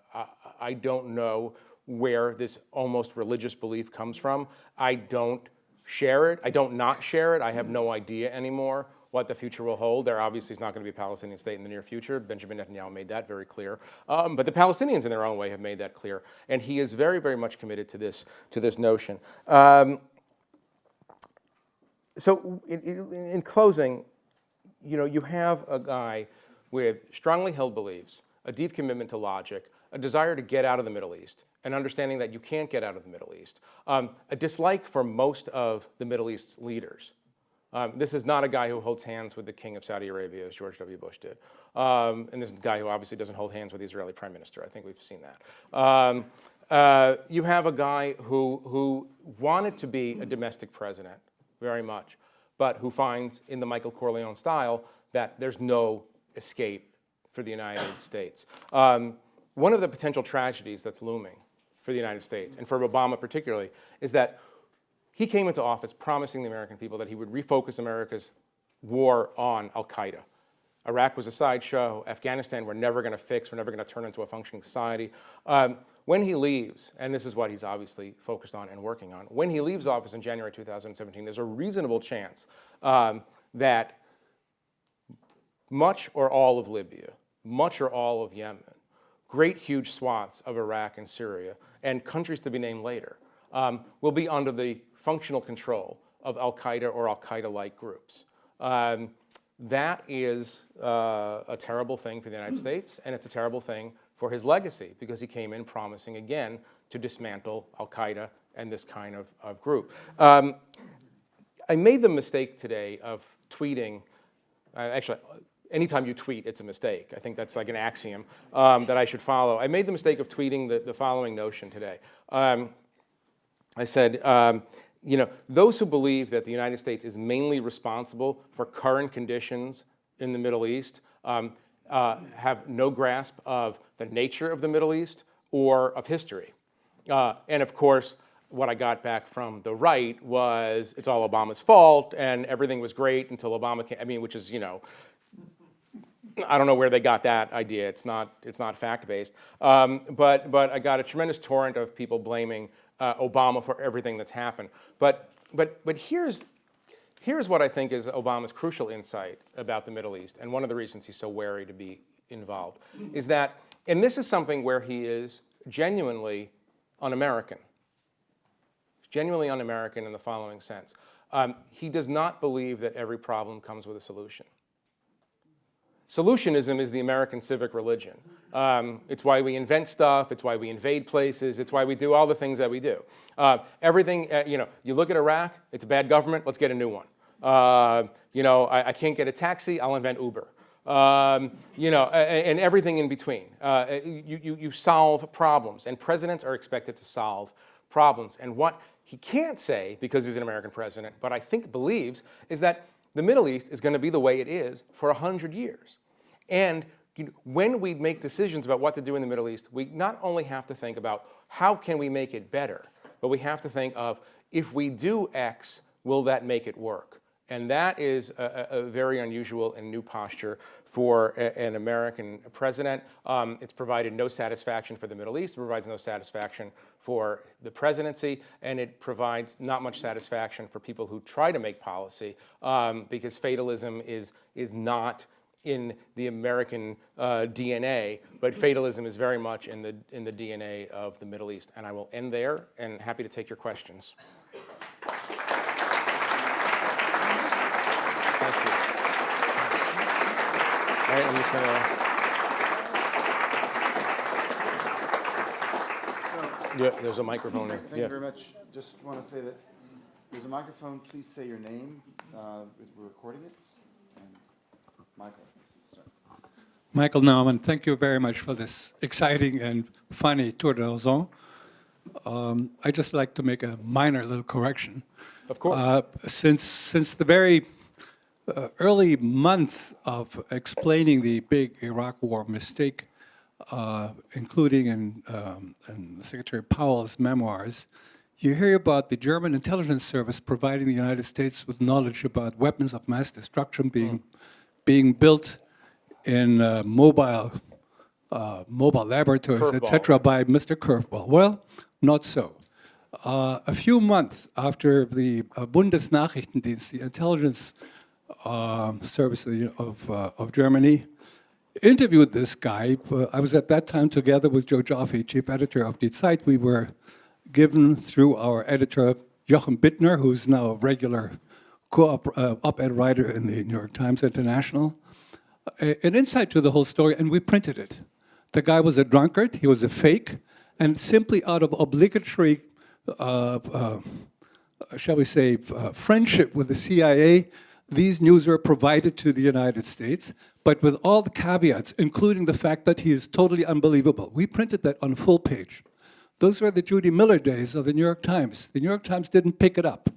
where this almost religious belief comes from. I don't share it. I don't not share it. I have no idea anymore what the future will hold. There obviously is not going to be a Palestinian state in the near future. Benjamin Netanyahu made that very clear. But the Palestinians in their own way have made that clear. And he is very, very much committed to this notion. So in closing, you have a guy with strongly held beliefs, a deep commitment to logic, a desire to get out of the Middle East, an understanding that you can't get out of the Middle East, a dislike for most of the Middle East's leaders. This is not a guy who holds hands with the king of Saudi Arabia, as George W. Bush did. And this is a guy who obviously doesn't hold hands with the Israeli prime minister. I think we've seen that. You have a guy who wanted to be a domestic president very much, but who finds in the Michael Corleone style that there's no escape for the United States. One of the potential tragedies that's looming for the United States, and for Obama particularly, is that he came into office promising the American people that he would refocus America's war on al-Qaeda. Iraq was a sideshow. Afghanistan we're never going to fix. We're never going to turn into a functioning society. When he leaves, and this is what he's obviously focused on and working on, when he leaves office in January 2017, there's a reasonable chance that much or all of Libya, much or all of Yemen, great huge swaths of Iraq and Syria, and countries to be named later, will be under the functional control of al-Qaeda or al-Qaeda-like groups. That is a terrible thing for the United States, and it's a terrible thing for his legacy, because he came in promising again to dismantle al-Qaeda and this kind of group. I made the mistake today of tweeting, actually, anytime you tweet, it's a mistake. I think that's like an axiom that I should follow. I made the mistake of tweeting the following notion today. I said, those who believe that the United States is mainly responsible for current conditions in the Middle East have no grasp of the nature of the Middle East or of history. And of course, what I got back from the right was it's all Obama's fault and everything was great until Obama came, which is, I don't know where they got that idea. It's not fact-based. But I got a tremendous torrent of people blaming Obama for everything that's happened. But here's what I think is Obama's crucial insight about the Middle East, and one of the reasons he's so wary to be involved, is that, and this is something where he is genuinely un-American. Genuinely un-American in the following sense. He does not believe that every problem comes with a solution. Solutionism is the American civic religion. It's why we invent stuff. It's why we invade places. It's why we do all the things that we do. Everything, you look at Iraq, it's a bad government, let's get a new one. I can't get a taxi, I'll invent Uber. And everything in between. You solve problems, and presidents are expected to solve problems. And what he can't say, because he's an American president, but I think believes, is that the Middle East is going to be the way it is for 100 years. And when we make decisions about what to do in the Middle East, we not only have to think about how can we make it better, but we have to think of, if we do X, will that make it work? And that is a very unusual and new posture for an American president. It's provided no satisfaction for the Middle East, it provides no satisfaction for the presidency, and it provides not much satisfaction for people who try to make policy, because fatalism is not in the American DNA, but fatalism is very much in the DNA of the Middle East. And I will end there, and happy to take your questions. Thank you. All right, I'm just gonna. Yeah, there's a microphone there. Thank you very much. Just want to say that there's a microphone. Please say your name. We're recording it. And Michael. Michael Nauman, thank you very much for this exciting and funny tour d'horizon. I'd just like to make a minor little correction. Of course. Since the very early month of explaining the big Iraq War mistake, including in Secretary Powell's memoirs, you hear about the German intelligence service providing the United States with knowledge about weapons of mass destruction being built in mobile laboratories, etc., by Mr. Curveball. Well, not so. A few months after the Bundesnachrichtendienst, the intelligence service of Germany, interviewed this guy. I was at that time together with Joe Joffe, chief editor of Die Zeit. We were given through our editor, Jochen Bittner, who's now a regular op-ed writer in the New York Times International, an insight to the whole story, and we printed it. The guy was a drunkard, he was a fake, and simply out of obligatory, shall we say, friendship with the CIA, these news were provided to the United States, but with all the caveats, including the fact that he is totally unbelievable. We printed that on a full page. Those were the Judy Miller days of the New York Times. The New York Times didn't pick it up.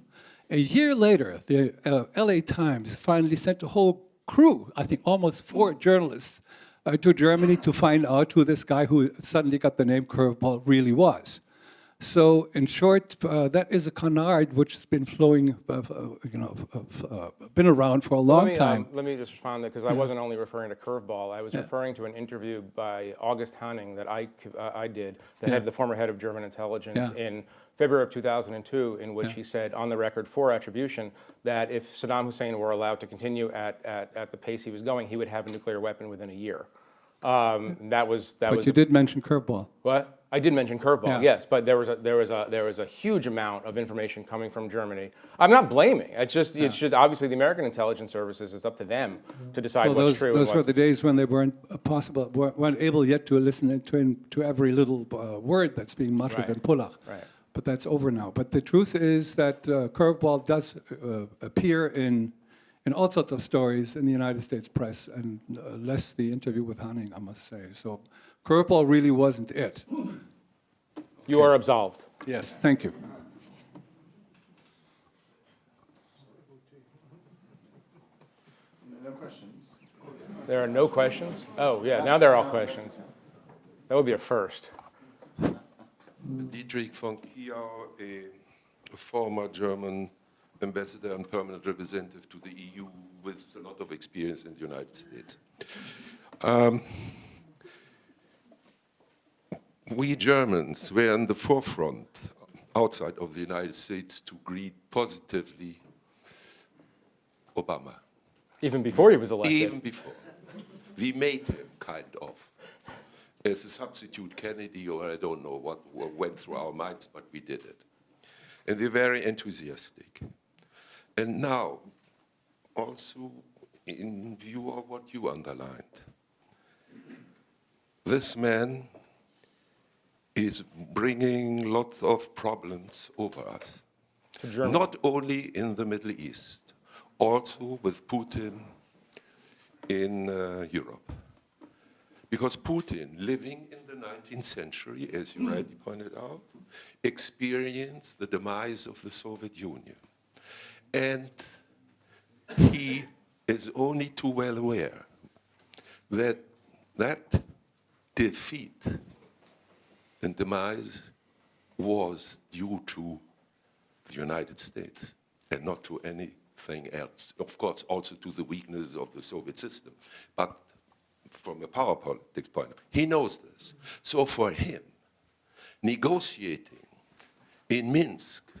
A year later, the LA Times finally sent a whole crew, I think almost 4 journalists, to Germany to find out who this guy who suddenly got the name Curveball really was. So, in short, that is a canard which has been flowing, been around for a long time. Let me just respond to that, because I wasn't only referring to Curveball. I was referring to an interview by August Hanning that I did, the former head of German intelligence, in February of 2002, in which he said, on the record, for attribution, that if Saddam Hussein were allowed to continue at the pace he was going, he would have a nuclear weapon within a year. But you did mention Curveball. What? I did mention Curveball, yes, but there was a huge amount of information coming from Germany. I'm not blaming. It should obviously the American intelligence services. It's up to them to decide what's true. Those were the days when they weren't able yet to listen to every little word that's being muttered in Pullach. Right. But that's over now. But the truth is that Curveball does appear in all sorts of stories in the United States press, and less the interview with Hanning, I must say. So Curveball really wasn't it. You are absolved. Yes, thank you. No questions. There are no questions? Oh, yeah, now there are all questions. That would be a first. Dietrich von Kiau, a former German ambassador and permanent representative to the EU with a lot of experience in the United States. We Germans were in the forefront outside of the United States to greet positively Obama. Even before he was elected? Even before. We made him, kind of, as a substitute Kennedy, or I don't know what went through our minds, but we did it. And we're very enthusiastic. And now, also in view of what you underlined, this man is bringing lots of problems over us. Not only in the Middle East, also with Putin in Europe. Because Putin, living in the 19th century, as you rightly pointed out, experienced the demise of the Soviet Union. And he is only too well aware that that defeat and demise was due to the United States and not to any everything else. Of course, also to the weakness of the Soviet system. But from a power politics point of view, he knows this. So for him, negotiating in Minsk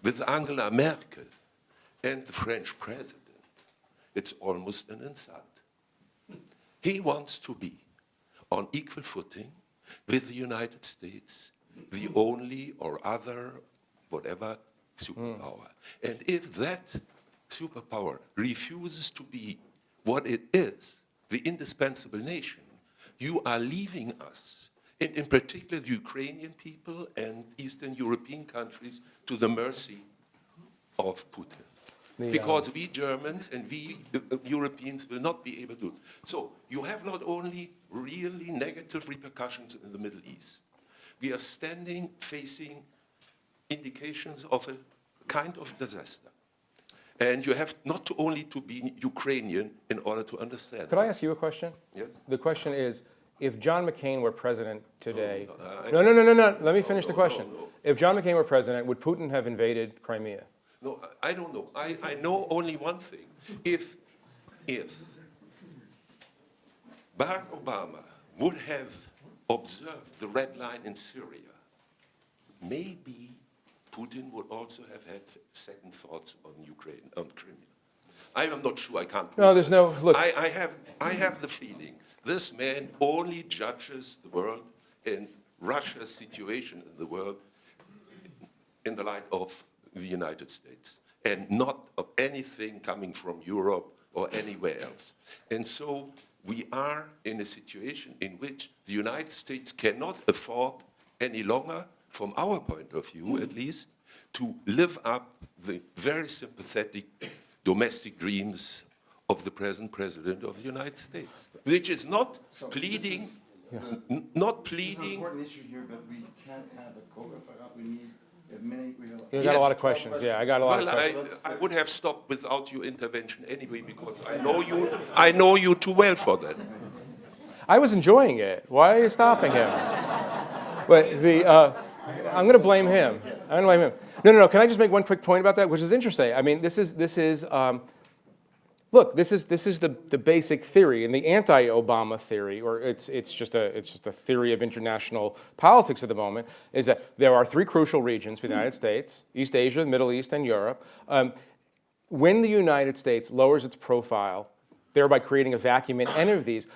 with Angela Merkel and the French president, it's almost an insult. He wants to be on equal footing with the United States, the only or other, whatever, superpower. And if that superpower refuses to be what it is, the indispensable nation, you are leaving us, and in particular the Ukrainian people and Eastern European countries, to the mercy of Putin. Because we Germans and we Europeans will not be able to. So you have not only really negative repercussions in the Middle East, we are facing indications of a kind of disaster. And you have not only to be Ukrainian in order to understand. Could I ask you a question? Yes. The question is, if John McCain were president today... No, No. Let me finish the question. No. If John McCain were president, would Putin have invaded Crimea? No, I don't know. I know only one thing. If Barack Obama would have observed the red line in Syria, maybe Putin would also have had second thoughts on Ukraine, on Crimea. I am not sure. I can't prove No, there's that. no... Look, I have the feeling this man only judges the world and Russia's situation in the world in the light of the United States and not of anything coming from Europe or anywhere else. And so we are in a situation in which the United States cannot afford any longer, from our point of view at least, to live up the very sympathetic domestic dreams of the present President of the United States, which is not pleading, not This is an pleading. important issue here, but we can't have a coca. We need you got a lot of questions. Yeah, I got a lot of Well, questions. I would have stopped without your intervention anyway, because I know you too well for that. I was enjoying it. Why are you stopping him? But I'm going to blame him. I'm going to blame him. No. Can I just make one quick point about that, which is interesting? I mean, this is the basic theory, and the anti-Obama theory, or it's just a theory of international politics at the moment, is that there are three crucial regions for the United States: East Asia, the Middle East, and Europe. When the United States lowers its profile, thereby creating a vacuum in any of these,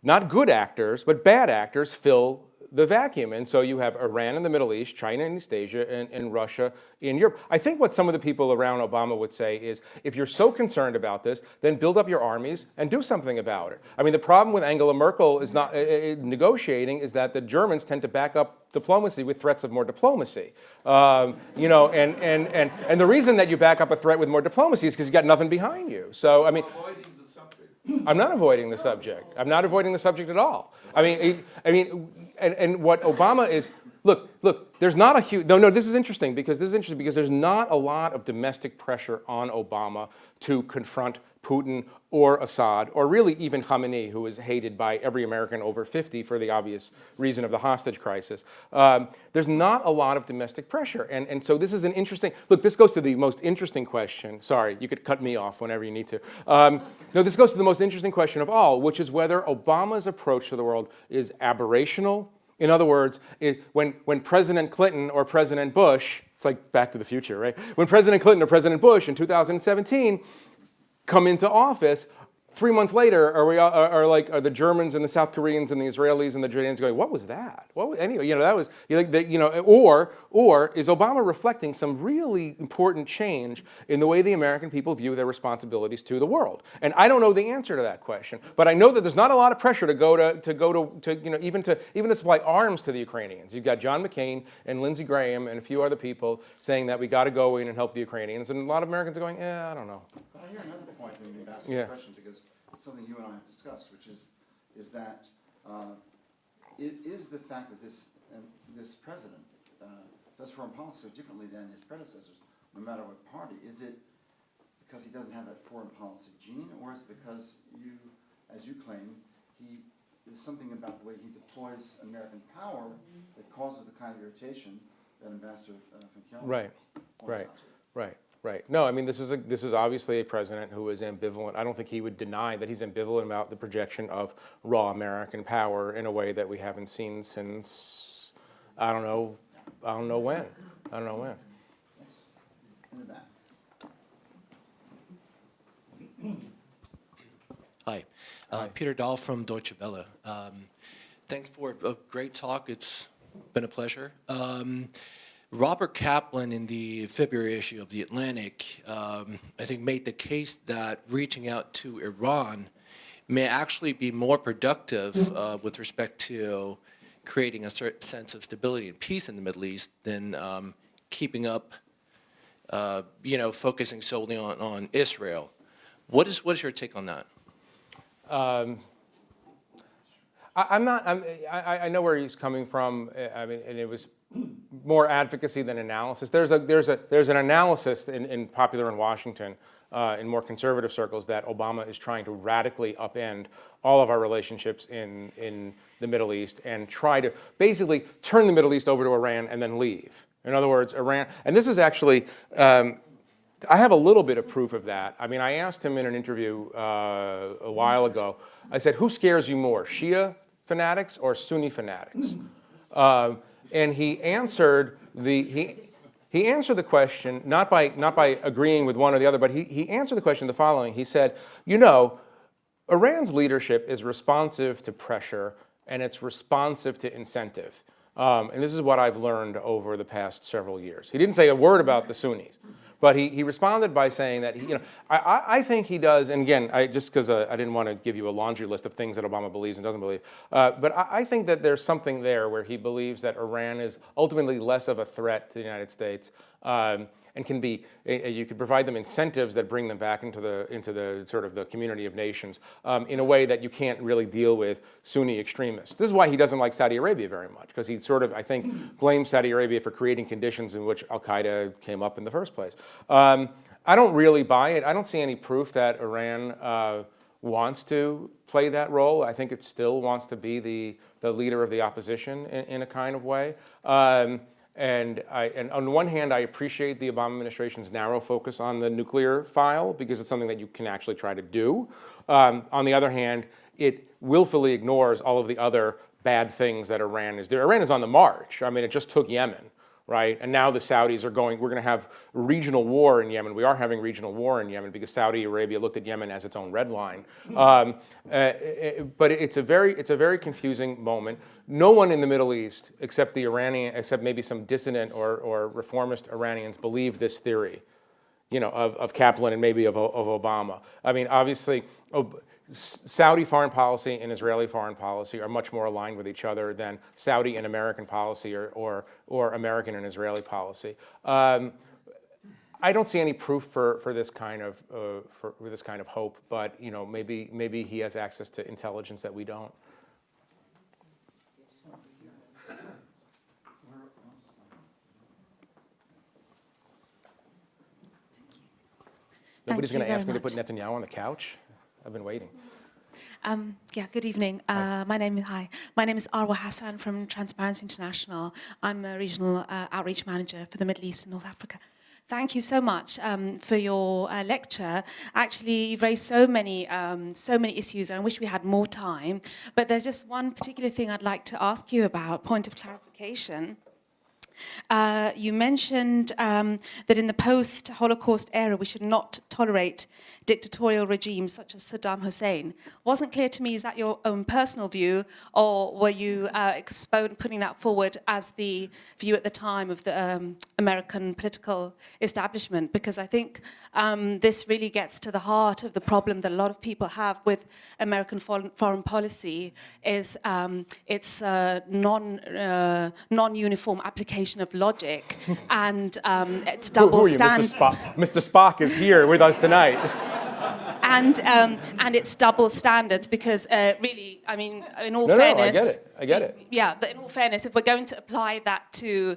not good actors, but bad actors fill the vacuum. And so you have Iran in the Middle East, China in East Asia, and Russia in Europe. I think what some of the people around Obama would say is, if you're so concerned about this, then build up your armies and do something about it. I mean, the problem with Angela Merkel is not negotiating is that the Germans tend to back up diplomacy with threats of more diplomacy. And the reason that you back up a threat with more diplomacy is because you got nothing behind you. So, I mean... I'm not avoiding the subject. I'm not avoiding the subject at all. And what Obama is, look, there's not a huge, no, this is interesting because there's not a lot of domestic pressure on Obama to confront Putin or Assad, or really even Khamenei, who is hated by every American over 50 for the obvious reason of the hostage crisis. There's not a lot of domestic pressure. And so this is an interesting, look, this goes to the most interesting question. Sorry, you could cut me off whenever you need to. No, this goes to the most interesting question of all, which is whether Obama's approach to the world is aberrational. In other words, when President Clinton or President Bush, it's like Back to the Future, right? When President Clinton or President Bush in 2017 come into office, 3 months later, are the Germans and the South Koreans and the Israelis and the Jordanians going, what was that? Anyway, that was, or is Obama reflecting some really important change in the way the American people view their responsibilities to the world? And I don't know the answer to that question, but I know that there's not a lot of pressure even to supply arms to the Ukrainians. You've got John McCain and Lindsey Graham and a few other people saying that we got to go in and help the Ukrainians, and a lot of Americans are going, I don't know. But I hear another point when you ask the question, because it's something you and I have discussed, which is that it is the fact that this president does foreign policy so differently than his predecessors, no matter what party. Is it because he doesn't have that foreign policy gene, or is it because as you claim, there's something about the way he deploys American power that causes the kind of irritation that Ambassador Finkel points out to? Right. Right. No, I mean, this is obviously a president who is ambivalent. I don't think he would deny that he's ambivalent about the projection of raw American power in a way that we haven't seen since, I don't know when. I don't know when. In the back. Hi, Peter Dahl from Deutsche Welle. Thanks for a great talk. It's been a pleasure. Robert Kaplan in the February issue of The Atlantic, I think made the case that reaching out to Iran may actually be more productive with respect to creating a certain sense of stability and peace in the Middle East than keeping up, focusing solely on Israel. What is your take on that? I know where he's coming from. I mean, and it was more advocacy than analysis. There's an analysis in popular in Washington, in more conservative circles, that Obama is trying to radically upend all of our relationships in the Middle East and try to basically turn the Middle East over to Iran and then leave. In other words, Iran, and this is actually, I have a little bit of proof of that. I mean, I asked him in an interview a while ago, I said, who scares you more, Shia fanatics or Sunni fanatics? And he answered the question not by agreeing with one or the other, but he answered the question the following. He said, Iran's leadership is responsive to pressure and it's responsive to incentive. And this is what I've learned over the past several years. He didn't say a word about the Sunnis, but he responded by saying that I think he does. And again, just because I didn't want to give you a laundry list of things that Obama believes and doesn't believe, but I think that there's something there where he believes that Iran is ultimately less of a threat to the United States. And can be, you could provide them incentives that bring them back into the sort of the community of nations in a way that you can't really deal with Sunni extremists. This is why he doesn't like Saudi Arabia very much, because he sort of, I think, blames Saudi Arabia for creating conditions in which Al-Qaeda came up in the first place. I don't really buy it. I don't see any proof that Iran wants to play that role. I think it still wants to be the leader of the opposition in a kind of way. And on one hand, I appreciate the Obama administration's narrow focus on the nuclear file because it's something that you can actually try to do. On the other hand, it willfully ignores all of the other bad things that Iran is doing. Iran is on the march. I mean, it just took Yemen, right? And now the Saudis are we're going to have regional war in Yemen. We are having regional war in Yemen because Saudi Arabia looked at Yemen as its own red line. But it's a very confusing moment. No one in the Middle East, except maybe some dissident or reformist Iranians, believe this theory, of Kaplan and maybe of Obama. I mean, obviously, Saudi foreign policy and Israeli foreign policy are much more aligned with each other than Saudi and American policy or American and Israeli policy. I don't see any proof for this kind of hope, but maybe he has access to intelligence that we don't. Nobody's going to ask me to put Netanyahu on the couch? I've been waiting. Good evening. My name is Arwa Hassan from Transparency International. I'm a regional outreach manager for the Middle East and North Africa. Thank you so much for your lecture. Actually, you've raised so many issues, and I wish we had more time. But there's just one particular thing I'd like to ask you about, point of clarification. You mentioned that in the post-Holocaust era, we should not tolerate dictatorial regimes such as Saddam Hussein. Wasn't clear to me, is that your own personal view, or were you putting that forward as the view at the time of the American political establishment? Because I think this really gets to the heart of the problem that a lot of people have with American foreign policy is its non-uniform application of logic and its double standards. Mr. Spock is here with us tonight. And it's double standards because really, I mean, in all fairness... I get it. Yeah, but in all fairness, if we're going to apply that to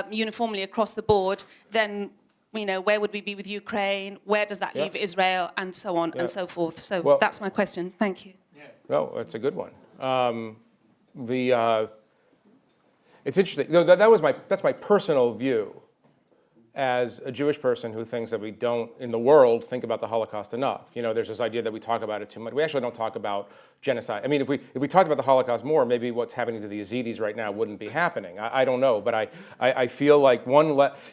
uniformly across the board, then, where would we be with Ukraine? Where does that leave Israel? And so on and so forth. So that's my question. Thank you. No, it's a good one. It's interesting. No, that's my personal view. as a Jewish person who thinks that we don't, in the world, think about the Holocaust enough. You know, there's this idea that we talk about it too much. We actually don't talk about genocide. I mean, if we talked about the Holocaust more, maybe what's happening to the Yazidis right now wouldn't be happening. I don't know, but I feel like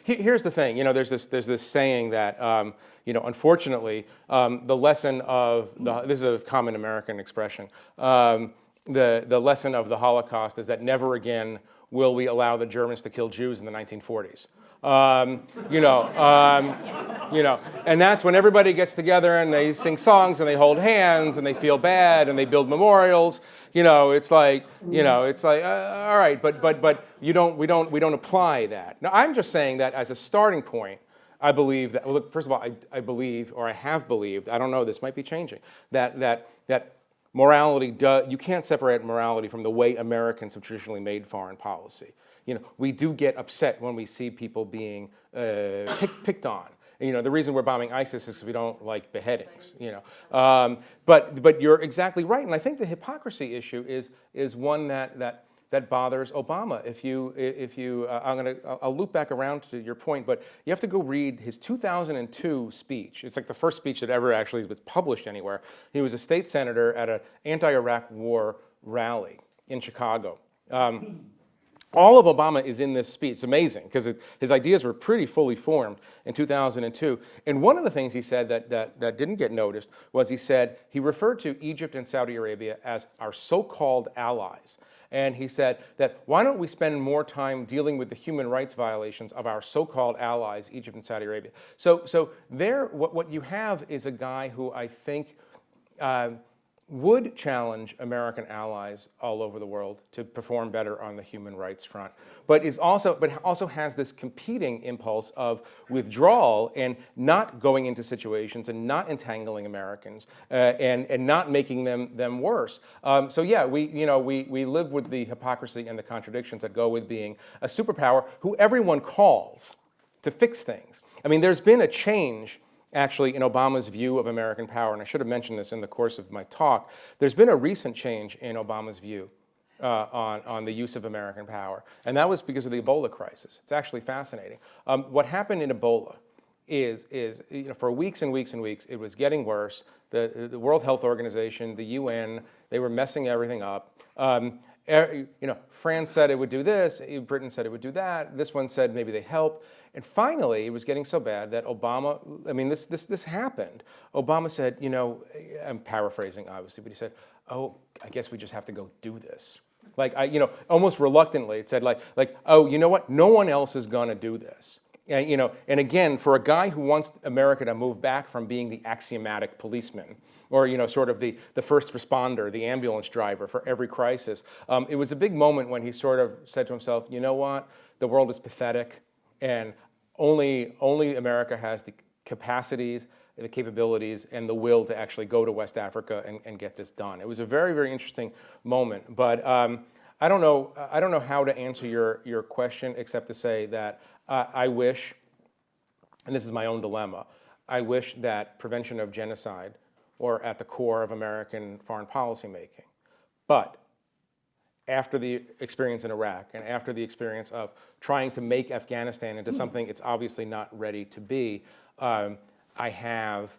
here's the thing. You know, there's this saying that you know, unfortunately, the lesson of this is a common American expression. The lesson of the Holocaust is that never again will we allow the Germans to kill Jews in the 1940s. You know, and that's when everybody gets together and they sing songs and they hold hands and they feel bad and they build memorials. You know, it's like, all right, but we don't apply that. Now, I'm just saying that as a starting point. I believe that. Well, look, first of all, I believe, or I have believed. I don't know. This might be changing. That morality. You can't separate morality from the way Americans have traditionally made foreign policy. You know, we do get upset when we see people being picked on. And, you know, the reason we're bombing ISIS is because we don't like beheadings. You know, but you're exactly right, and I think the hypocrisy issue is one that bothers Obama. I'll loop back around to your point, but you have to go read his 2002 speech. It's like the first speech that ever actually was published anywhere. He was a state senator at an anti-Iraq war rally in Chicago. All of Obama is in this speech. It's amazing because his ideas were pretty fully formed in 2002. And one of the things he said that didn't get noticed was he referred to Egypt and Saudi Arabia as our so-called allies. And he said that why don't we spend more time dealing with the human rights violations of our so-called allies, Egypt and Saudi Arabia. So there, what you have is a guy who I think would challenge American allies all over the world to perform better on the human rights front, but also has this competing impulse of withdrawal and not going into situations and not entangling Americans and not making them worse. So yeah, we live with the hypocrisy and the contradictions that go with being a superpower who everyone calls to fix things. I mean, there's been a change actually in Obama's view of American power, and I should have mentioned this in the course of my talk. There's been a recent change in Obama's view on the use of American power, and that was because of the Ebola crisis. It's actually fascinating. What happened in Ebola is you know, for weeks and weeks and weeks, it was getting worse. The World Health Organization, the UN, they were messing everything up. You know, France said it would do this, Britain said it would do that, this one said maybe they help. And finally, it was getting so bad that Obama, I mean, this happened. Obama said, you know, I'm paraphrasing obviously, but he said, oh, I guess we just have to go do this. Like, you know, almost reluctantly, it said like, oh, you know what, no one else is gonna do this. And, you know, and again, for a guy who wants America to move back from being the axiomatic policeman, or, you know, sort of the first responder, the ambulance driver for every crisis, it was a big moment when he sort of said to himself, you know what, the world is pathetic, and only America has the capacities, the capabilities, and the will to actually go to West Africa and get this done. It was a very, very interesting moment, but I don't know how to answer your question except to say that I wish, and this is my own dilemma, I wish that prevention of genocide were at the core of American foreign policy making. But after the experience in Iraq and after the experience of trying to make Afghanistan into something it's obviously not ready to be, I have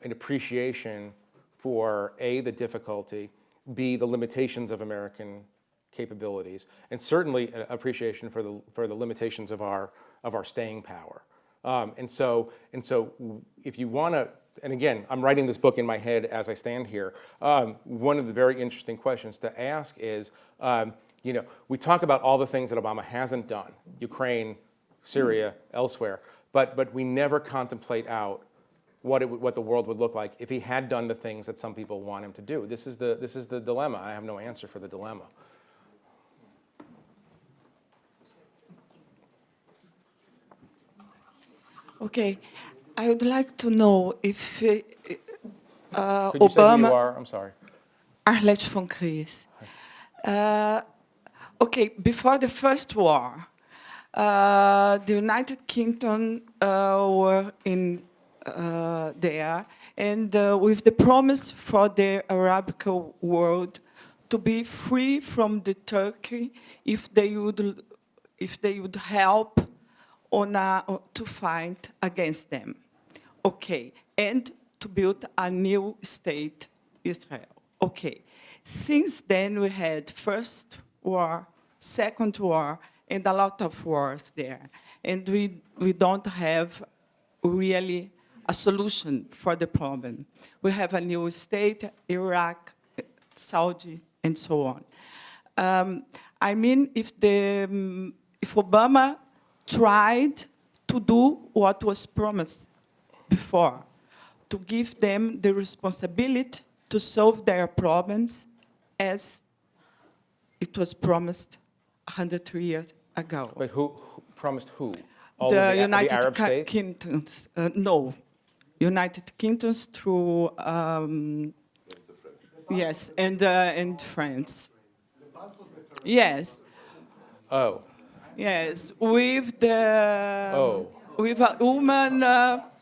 an appreciation for A, the difficulty, B, the limitations of American capabilities, and certainly an appreciation for the limitations of our staying power. And so if you want to, and again, I'm writing this book in my head as I stand here. One of the very interesting questions to ask is, you know, we talk about all the things that Obama hasn't done, Ukraine, Syria, elsewhere, but we never contemplate out what the world would look like if he had done the things that some people want him to do. This is the dilemma. I have no answer for the dilemma. Okay, I would like to know if Could you say who Obama. you are? I'm sorry. Arlette van Crees. Okay, before the first war, the United Kingdom were in there, and with the promise for the Arabic world to be free from the Turkey if they would help to fight against them. Okay, and to build a new state, Israel. Okay, since then we had first war, second war, and a lot of wars there. And we don't have really a solution for the problem. We have a new state, Iraq, Saudi, and so on. I mean, if Obama tried to do what was promised before, to give them the responsibility to solve their problems as it was promised 100 years ago. Wait, who promised who? All The of the Arab states? Kingdoms, no. United Kingdoms through, yes, and France. Yes. Oh. Yes, with with a woman,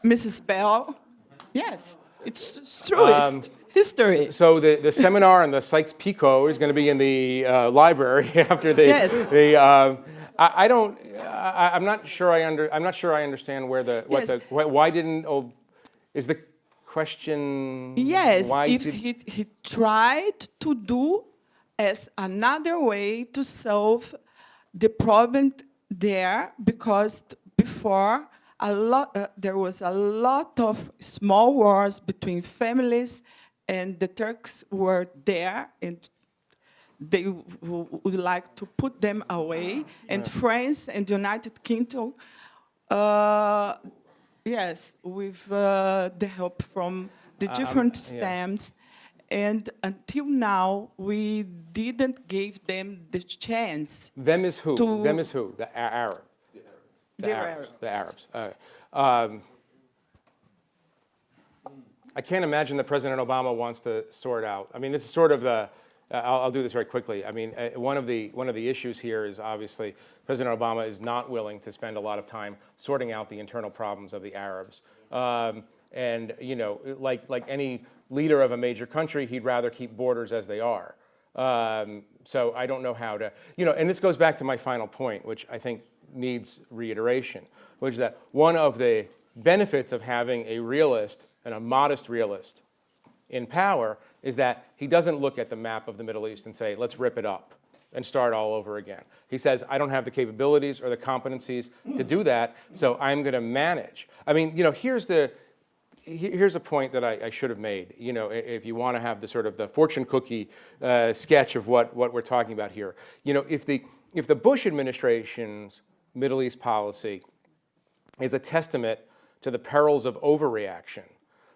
Mrs. Bell. Yes, it's true. It's history. So the seminar on the Sykes-Picot is going to be in the library after the. Yes. I'm not sure I understand where why didn't. Oh, is the question? Yes, why if did, he tried to do as another way to solve the problem there, because before there was a lot of small wars between families, and the Turks were there, and they would like to put them away. And France and the United Kingdom, yes, with the help from the different stems. And until now, we didn't give them the chance. them is who? To- Them is who? The Arab. The Arabs. The Arabs. Arabs. I can't imagine that President Obama wants to sort out. I mean, this is sort of the. I'll do this very quickly. I mean, one of the issues here is obviously President Obama is not willing to spend a lot of time sorting out the internal problems of the Arabs. And you know, like any leader of a major country, he'd rather keep borders as they are. So I don't know how to, you know, and this goes back to my final point, which I think needs reiteration, which is that one of the benefits of having a realist and a modest realist in power is that he doesn't look at the map of the Middle East and say, let's rip it up and start all over again. He says, I don't have the capabilities or the competencies to do that, so I'm going to manage. I mean, you know, here's a point that I should have made. You know, if you want to have the sort of the fortune cookie sketch of what we're talking about here. You know, if the Bush administration's Middle East policy is a testament to the perils of overreaction,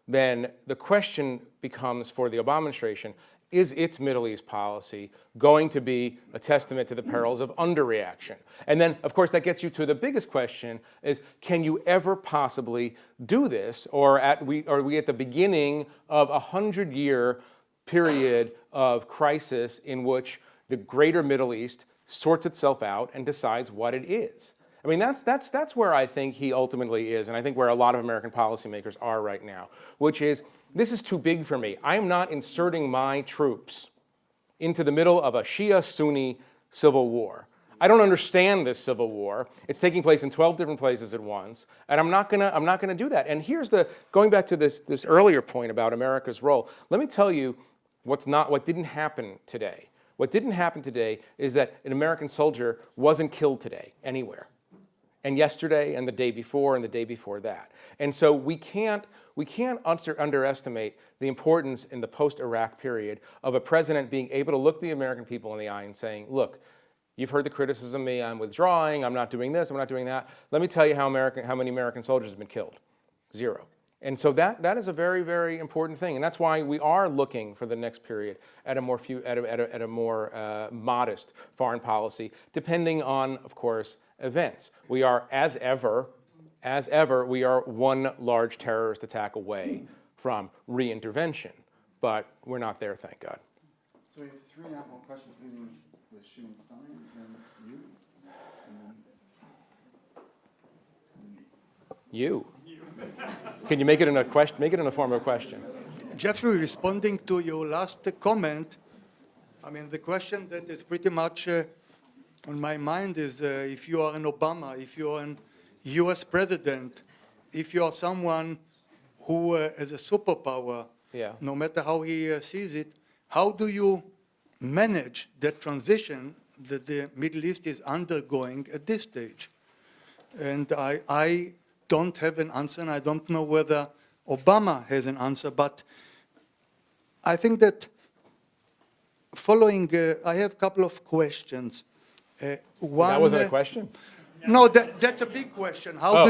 then the question becomes for the Obama administration, is its Middle East policy going to be a testament to the perils of underreaction? And then, of course, that gets you to the biggest question is, can you ever possibly do this? Or are we at the beginning of a 100-year period of crisis in which the greater Middle East sorts itself out and decides what it is? I mean, that's where I think he ultimately is, and I think where a lot of American policymakers are right now, which is, this is too big for me. I am not inserting my troops into the middle of a Shia-Sunni civil war. I don't understand this civil war. It's taking place in 12 different places at once, and I'm not gonna do that. And here's going back to this earlier point about America's role. Let me tell you what didn't happen today. What didn't happen today is that an American soldier wasn't killed today anywhere. And yesterday, and the day before, and the day before that. And so we can't underestimate the importance in the post-Iraq period of a president being able to look the American people in the eye and saying, look, you've heard the criticism of me, I'm withdrawing, I'm not doing this, I'm not doing that. Let me tell you how many American soldiers have been killed. 0. And so that is a very, very important thing. And that's why we are looking for the next period at a more modest foreign policy, depending on, of course, events. We are, as ever, we are one large terrorist attack away from re-intervention, but we're not there, thank God. So we have 3.5 more questions, beginning with Shimon Stein, and you, and You. Can you make it in a question? Make it in a form of a question. Jeffrey, responding to your last comment, I mean, the question that is pretty much on my mind is if you are an Obama, if you are an U.S. president, if you are someone who is a superpower, Yeah. no matter how he sees it, how do you manage the transition that the Middle East is undergoing at this stage? And I don't have an answer, and I don't know whether Obama has an answer, but I think that following, I have a couple of questions. One, That wasn't a question? no, that's a big question. How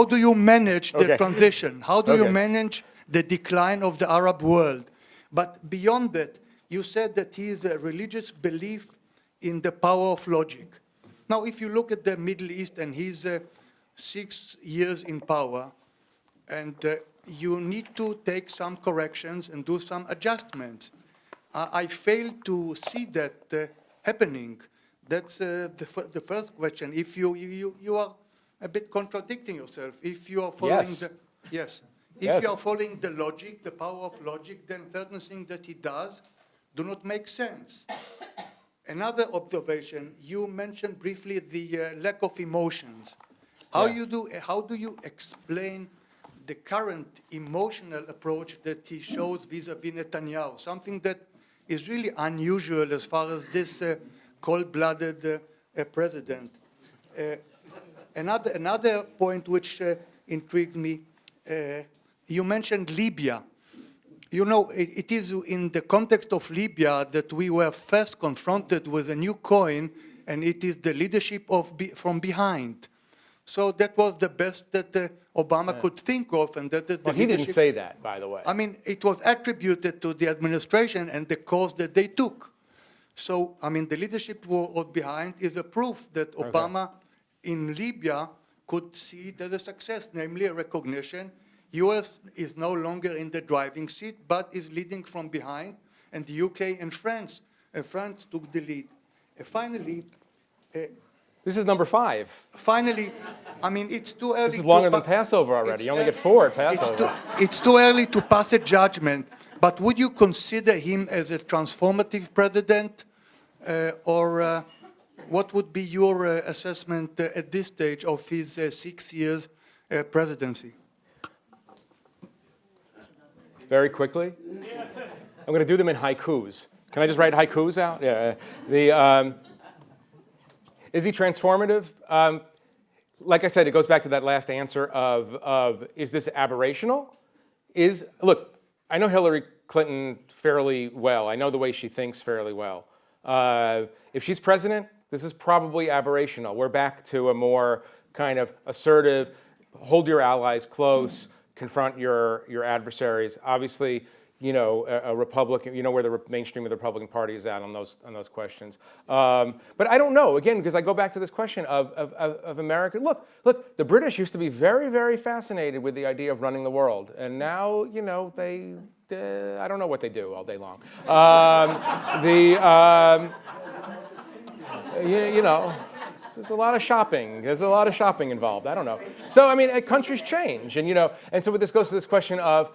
do you manage the Okay. transition? How do you Okay. manage the decline of the Arab world? But beyond that, you said that he is a religious belief in the power of logic. Now, if you look at the Middle East and he's 6 years in power, and you need to take some corrections and do some adjustments. I fail to see that happening. That's the first question. If you are a bit contradicting yourself. If you are following Yes. If Yes. you are following the logic, the power of logic, then certain things that he does do not make sense. Another observation, you mentioned briefly the lack of emotions. How do you explain the current emotional approach that he shows vis-à-vis Netanyahu? Something that is really unusual as far as this cold-blooded president. Another point which intrigued me, you mentioned Libya. You know, it is in the context of Libya that we were first confronted with a new coin, and it is the leadership from behind. So that was the best that Obama could think of, and that the Well, he didn't leadership- say that, by the way. I mean, it was attributed to the administration and the course that they took. So, I mean, the leadership was behind is a proof that Obama in Libya could see it as a success, namely a recognition. U.S. is no longer in the driving seat, but is leading from behind, and the UK and France took the lead. Finally, This is number 5. I mean, it's too early. This is longer to than Passover already. it's You only ear- get 4 at Passover. It's too early to pass a judgment, but would you consider him as a transformative president, or what would be your assessment at this stage of his 6 years presidency? Very quickly. I'm going to do them in haikus. Can I just write haikus out? Yeah. Is he transformative? Like I said, it goes back to that last answer of is this aberrational? Look, I know Hillary Clinton fairly well. I know the way she thinks fairly well. If she's president, this is probably aberrational. We're back to a more kind of assertive, hold your allies close, confront your adversaries. Obviously, you know, a Republican, you know where the mainstream of the Republican Party is at on those questions. But I don't know, again, because I go back to this question of America. Look, the British used to be very, very fascinated with the idea of running the world. And now, you know, I don't know what they do all day long. You know, there's a lot of shopping. There's a lot of shopping involved. I don't know. So, I mean, countries change. And, you know, and so this goes to this question of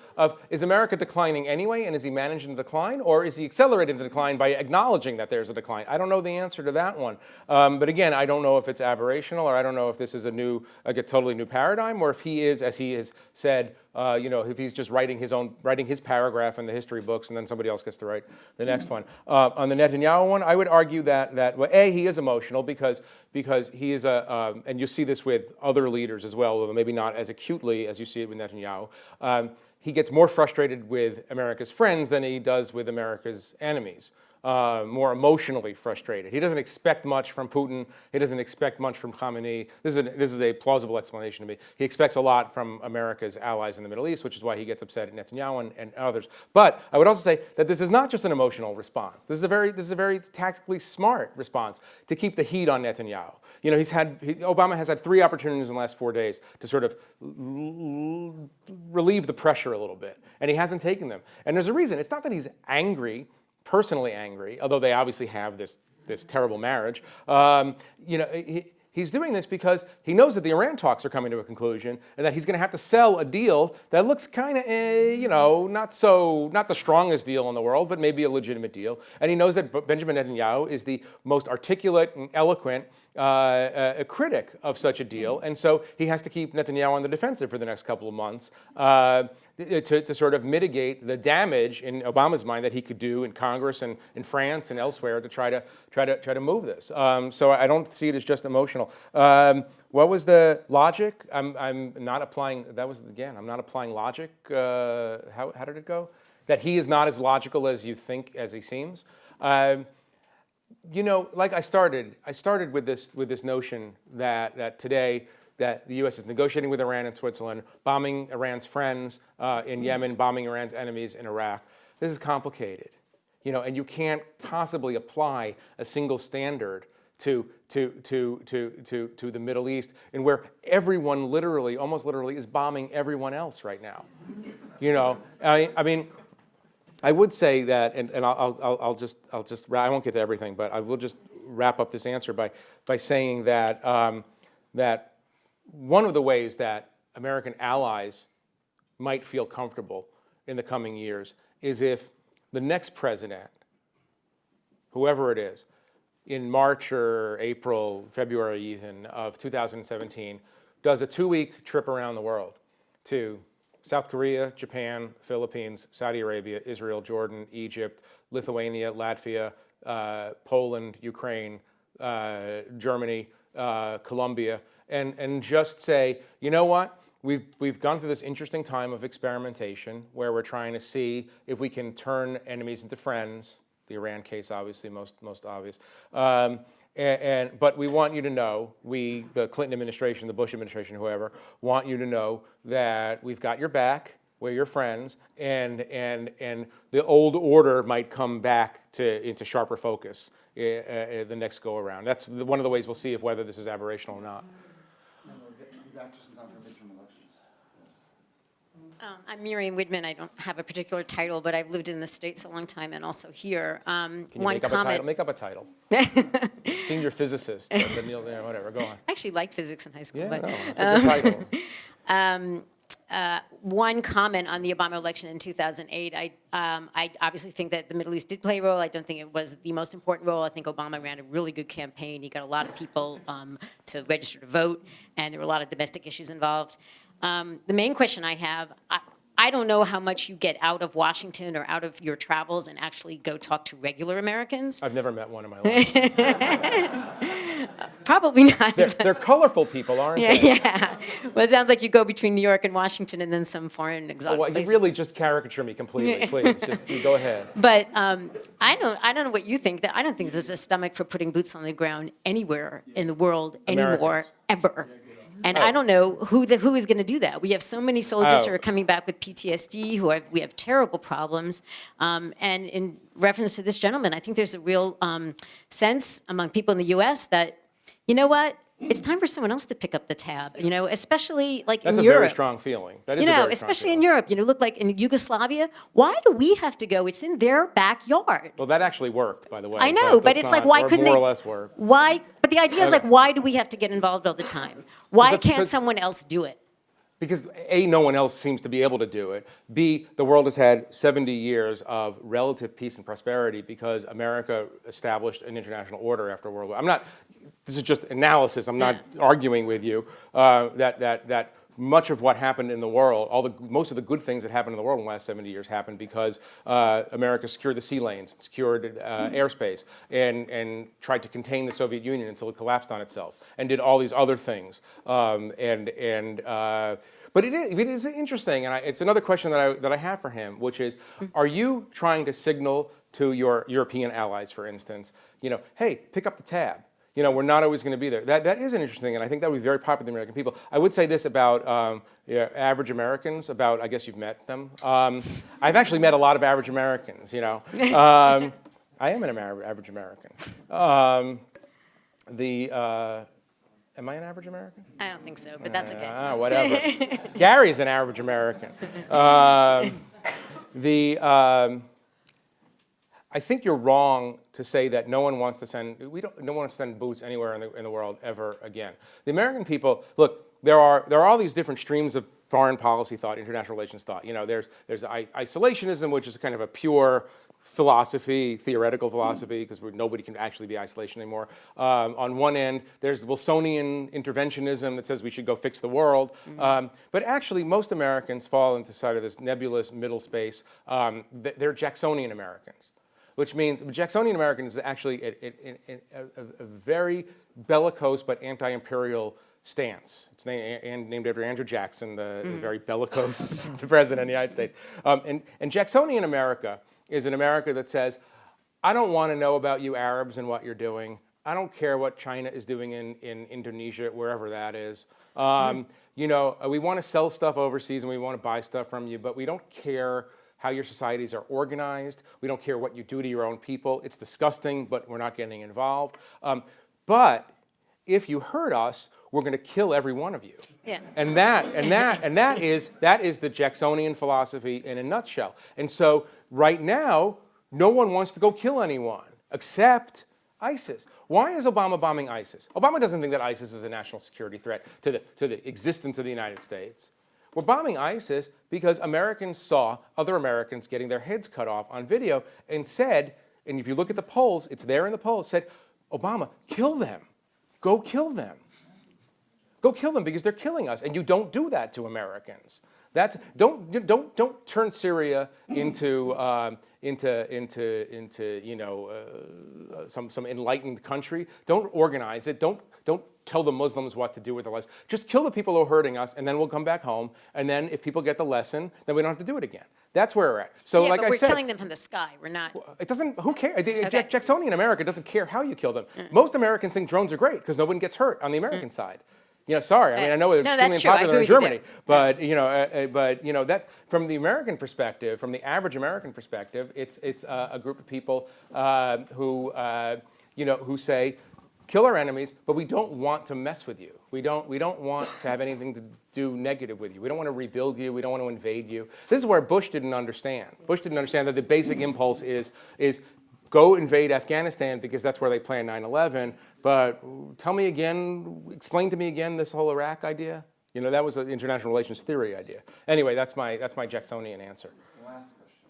is America declining anyway, and is he managing the decline? Or is he accelerating the decline by acknowledging that there's a decline? I don't know the answer to that one. But again, I don't know if it's aberrational, or I don't know if this is a totally new paradigm, or if he is, as he has said, you know, if he's just writing his paragraph in the history books, and then somebody else gets to write the next one. On the Netanyahu one, I would argue that well, he is emotional because he is and you see this with other leaders as well, although maybe not as acutely as you see it with Netanyahu. He gets more frustrated with America's friends than he does with America's enemies. More emotionally frustrated. He doesn't expect much from Putin. He doesn't expect much from Khamenei. This is a plausible explanation to me. He expects a lot from America's allies in the Middle East, which is why he gets upset at Netanyahu and others. But I would also say that this is not just an emotional response. This is a very tactically smart response to keep the heat on Netanyahu. You know, Obama has had 3 opportunities in the last 4 days to sort of relieve the pressure a little bit, and he hasn't taken them. And there's a reason. It's not that he's angry, personally angry, although they obviously have this terrible marriage. You know, he's doing this because he knows that the Iran talks are coming to a conclusion, and that he's going to have to sell a deal that looks kind of, you know, not the strongest deal in the world, but maybe a legitimate deal. And he knows that Benjamin Netanyahu is the most articulate and eloquent a critic of such a deal, and so he has to keep Netanyahu on the defensive for the next couple of months to sort of mitigate the damage in Obama's mind that he could do in Congress and in France and elsewhere to try to move this. So I don't see it as just emotional. What was the logic? I'm not applying. That was again. I'm not applying logic. How did it go? That he is not as logical as you think, as he seems. You know, like I started with this notion that today that the U.S. is negotiating with Iran and Switzerland, bombing Iran's friends in Yemen, bombing Iran's enemies in Iraq. This is complicated, you know, and you can't possibly apply a single standard to the Middle East, and where everyone literally, almost literally, is bombing everyone else right now. You know, I mean. I would say that, and I'll just I won't get to everything, but I will just wrap up this answer by saying that that one of the ways that American allies might feel comfortable in the coming years is if the next president, whoever it is, in March or April, February even of 2017, does a 2-week trip around the world to South Korea, Japan, Philippines, Saudi Arabia, Israel, Jordan, Egypt, Lithuania, Latvia, Poland, Ukraine, Germany, Colombia, and just say, you know what? We've gone through this interesting time of experimentation where we're trying to see if we can turn enemies into friends. The Iran case, obviously, most obvious. But we want you to know, the Clinton administration, the Bush administration, whoever, want you to know that we've got your back, we're your friends, and the old order might come back into sharper focus the next go around. That's one of the ways we'll see whether this is aberrational or not. And we'll be back just in time for midterm elections. Yes. I'm Miriam Widman. I don't have a particular title, but I've lived in the States a long time and also here. Can you One make up a title? comment. Make up a title. Senior physicist, whatever. Go on. I actually liked physics in high school. Yeah, but, no, it's a good title. one comment on the Obama election in 2008. I obviously think that the Middle East did play a role. I don't think it was the most important role. I think Obama ran a really good campaign. He got a lot of people to register to vote, and there were a lot of domestic issues involved. The main question I have, I don't know how much you get out of Washington or out of your travels and actually go talk to regular Americans. I've never met one in my life. Probably not. They're colorful people, aren't they? Yeah. Well, it sounds like you go between New York and Washington and then some foreign exotic Well, you places. really just caricature me completely, please. Just you go ahead. But I don't know what you think. That I don't think there's a stomach for putting boots on the ground anywhere in the world anymore, Americans. ever. And I don't know who is going to do that. We have so many soldiers who are coming back with PTSD. We have terrible problems. And in reference to this gentleman, I think there's a real sense among people in the U.S. that, you know what, it's time for someone else to pick up the tab. You know, especially like That's in a Europe. very strong feeling. That is You a know, very strong especially in feeling. Europe. You know, look like in Yugoslavia. Why do we have to go? It's in their backyard. Well, that actually worked, by the way. I know, but that's it's like, not- why or couldn't more they? or less work. Why? But the idea is like, why do we have to get involved all the time? Why Because- can't because- someone else do it? Because A, no one else seems to be able to do it. B, the world has had 70 years of relative peace and prosperity because America established an international order after World War. This is just analysis. I'm not arguing with you that much of what happened in the world, most of the good things that happened in the world in the last 70 years happened because America secured the sea lanes, secured airspace, and tried to contain the Soviet Union until it collapsed on itself, and did all these other things. But it is interesting, and it's another question that I have for him, which is, are you trying to signal to your European allies, for instance, you know, hey, pick up the tab. You know, we're not always going to be there. That is an interesting thing, and I think that would be very popular with the American people. I would say this about average Americans, I guess you've met them. I've actually met a lot of average Americans, you know. I am an average American. Am I an average American? I don't think so, but that's okay. Whatever. Gary's an average American. I think you're wrong to say that no one wants to send boots anywhere in the world ever again. The American people, look, there are all these different streams of foreign policy thought, international relations thought. You know, there's isolationism, which is kind of a pure philosophy, theoretical philosophy, because nobody can actually be isolation anymore. On one end, there's Wilsonian interventionism that says we should go fix the world. But actually, most Americans fall into sort of this nebulous middle space. They're Jacksonian Americans, which means Jacksonian American is actually a very bellicose but anti-imperial stance. It's named after Andrew Jackson, the very bellicose president of the United States. And Jacksonian America is an America that says, I don't want to know about you Arabs and what you're doing. I don't care what China is doing in Indonesia, wherever that is. You know, we want to sell stuff overseas and we want to buy stuff from you, but we don't care how your societies are organized. We don't care what you do to your own people. It's disgusting, but we're not getting involved. But if you hurt us, we're going to kill every one of you. Yeah. And that is the Jacksonian philosophy in a nutshell. And so right now, no one wants to go kill anyone except ISIS. Why is Obama bombing ISIS? Obama doesn't think that ISIS is a national security threat to the existence of the United States. We're bombing ISIS because Americans saw other Americans getting their heads cut off on video and said, and if you look at the polls, it's there in the polls, said, Obama, kill them. Go kill them. Go kill them because they're killing us, and you don't do that to Americans. Don't turn Syria into you know some enlightened country. Don't organize it. Don't tell the Muslims what to do with their lives. Just kill the people who are hurting us, and then we'll come back home. And then if people get the lesson, then we don't have to do it again. That's where we're at. So, Yeah, like but I we're said, killing them from the sky. We're not. it doesn't. Who cares? Okay. Jacksonian America doesn't care how you kill them. Most Americans think drones are great because no one gets hurt on the American side. You know, sorry. I mean, I know it's No, extremely that's true. I unpopular in agree with you Germany, but you know, that's from the American perspective, from the average American perspective. It's a group of people who say, kill our enemies, but we don't want to mess with you. We don't want to have anything to do negative with you. We don't want to rebuild you. We don't want to invade you. This is where Bush didn't understand. Bush didn't understand that the basic impulse is go invade Afghanistan because that's where they planned 9/11. But tell me again, explain to me again this whole Iraq idea. You know, that was an international relations theory idea. Anyway, that's my Jacksonian answer. Last question,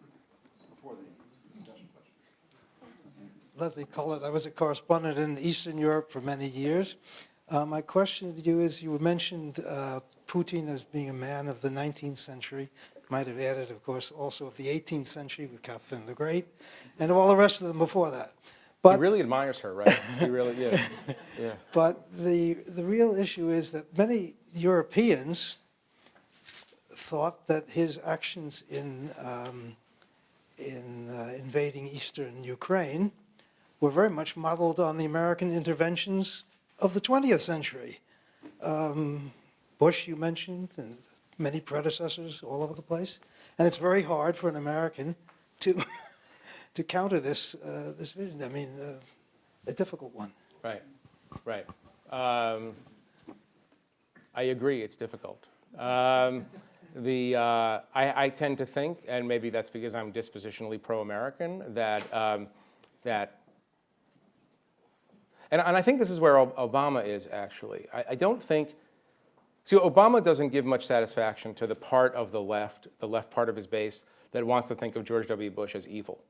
before the discussion question. Leslie Collett. I was a correspondent in Eastern Europe for many years. My question to you is, you mentioned Putin as being a man of the 19th century. Might have added, of course, also of the 18th century with Catherine the Great, and of all the rest of them before that. But He really admires her, right? He really, yeah. But the real issue is that many Europeans thought that his actions in invading eastern Ukraine were very much modeled on the American interventions of the 20th century. Bush, you mentioned, and many predecessors all over the place. And it's very hard for an American to to counter this vision. I mean, a difficult one. Right. I agree, it's difficult. I tend to think, and maybe that's because I'm dispositionally pro-American, that and I think this is where Obama is actually. I don't think. See, Obama doesn't give much satisfaction to the part of the left part of his base that wants to think of George W. Bush as evil.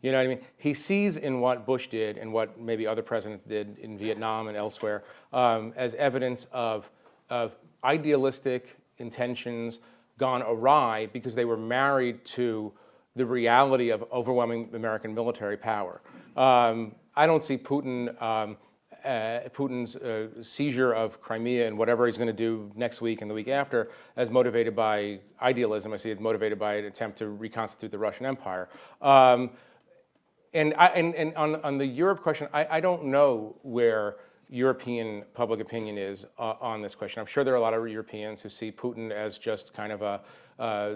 You know what I mean? He sees in what Bush did and what maybe other presidents did in Vietnam and elsewhere as evidence of idealistic intentions gone awry because they were married to the reality of overwhelming American military power. I don't see Putin's seizure of Crimea and whatever he's going to do next week and the week after as motivated by idealism. I see it motivated by an attempt to reconstitute the Russian Empire. And on the Europe question, I don't know where European public opinion is on this question. I'm sure there are a lot of Europeans who see Putin as just kind of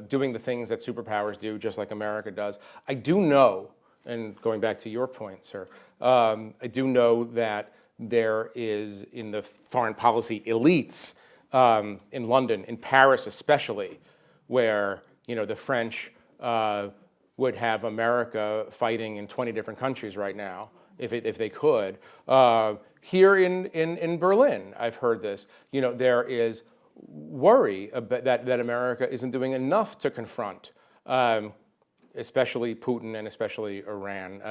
doing the things that superpowers do, just like America does. I do know, and going back to your point, sir, I do know that there is in the foreign policy elites in London, in Paris especially, where the French would have America fighting in 20 different countries right now, if they could. Here in Berlin, I've heard this. There is worry that America isn't doing enough to confront especially Putin and especially Iran.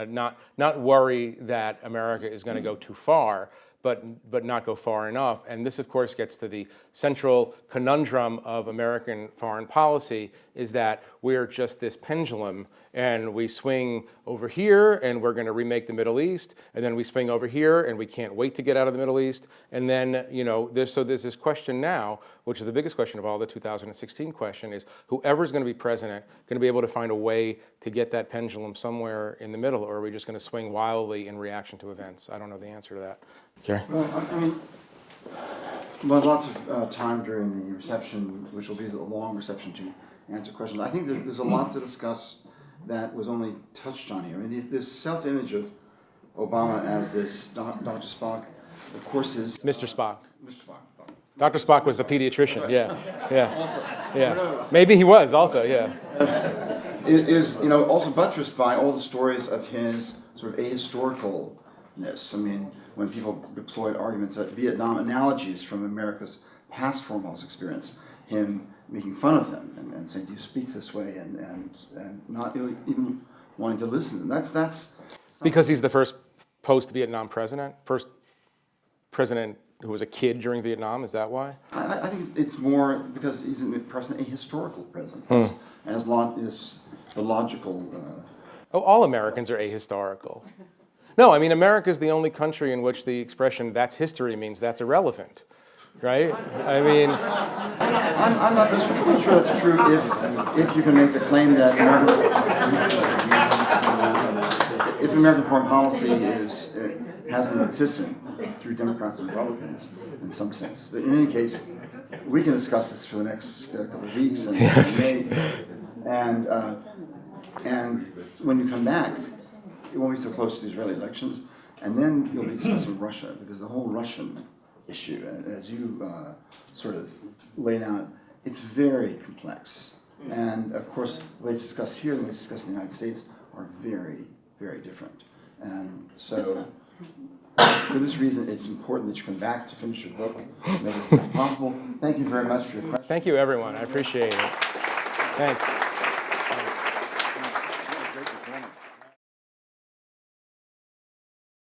Not worry that America is going to go too far, but not go far enough. And this, of course, gets to the central conundrum of American foreign policy, is that we're just this pendulum, and we swing over here, and we're going to remake the Middle East, and then we swing over here, and we can't wait to get out of the Middle East. And then, you know, there's this question now, which is the biggest question of all, the 2016 question, is whoever's going to be president going to be able to find a way to get that pendulum somewhere in the middle, or are we just going to swing wildly in reaction to events? I don't know the answer to that. Gary? Well, I mean, we'll have lots of time during the reception, which will be a long reception to answer questions. I think that there's a lot to discuss that was only touched on here. I mean, this self-image of Obama as this Dr. Spock, of course, is... Mr. Spock. Mr. Spock. Dr. Spock was the pediatrician, yeah. Also, Yeah. Maybe he was also, yeah. It is, you know, also buttressed by all the stories of his sort of ahistoricalness. I mean, when people deployed arguments at Vietnam analogies from America's past foreign policy experience, him making fun of them and saying, "Do you speak this way?" and not really even wanting to listen. And that's Because he's the first post-Vietnam president, first president who was a kid during Vietnam. Is that why? I think it's more because he's a historical president, as is the logical. Oh, all Americans are ahistorical. No, I mean, America is the only country in which the expression "that's history" means that's irrelevant, right? I mean, I'm not sure that's true if you can make the claim that if American foreign policy has been consistent through Democrats and Republicans in some sense. But in any case, we can discuss this for the next couple of weeks and when you come back, it won't be so close to the Israeli elections, and then you'll be discussing Russia, because the whole Russian issue, as you sort of laid out, it's very complex. And of course, the way it's discussed here and the way it's discussed in the United States are very, very different. And so, for this reason, it's important that you come back to finish your book, make it possible. Thank you very much for your questions. thank you, everyone. I appreciate it. Thanks.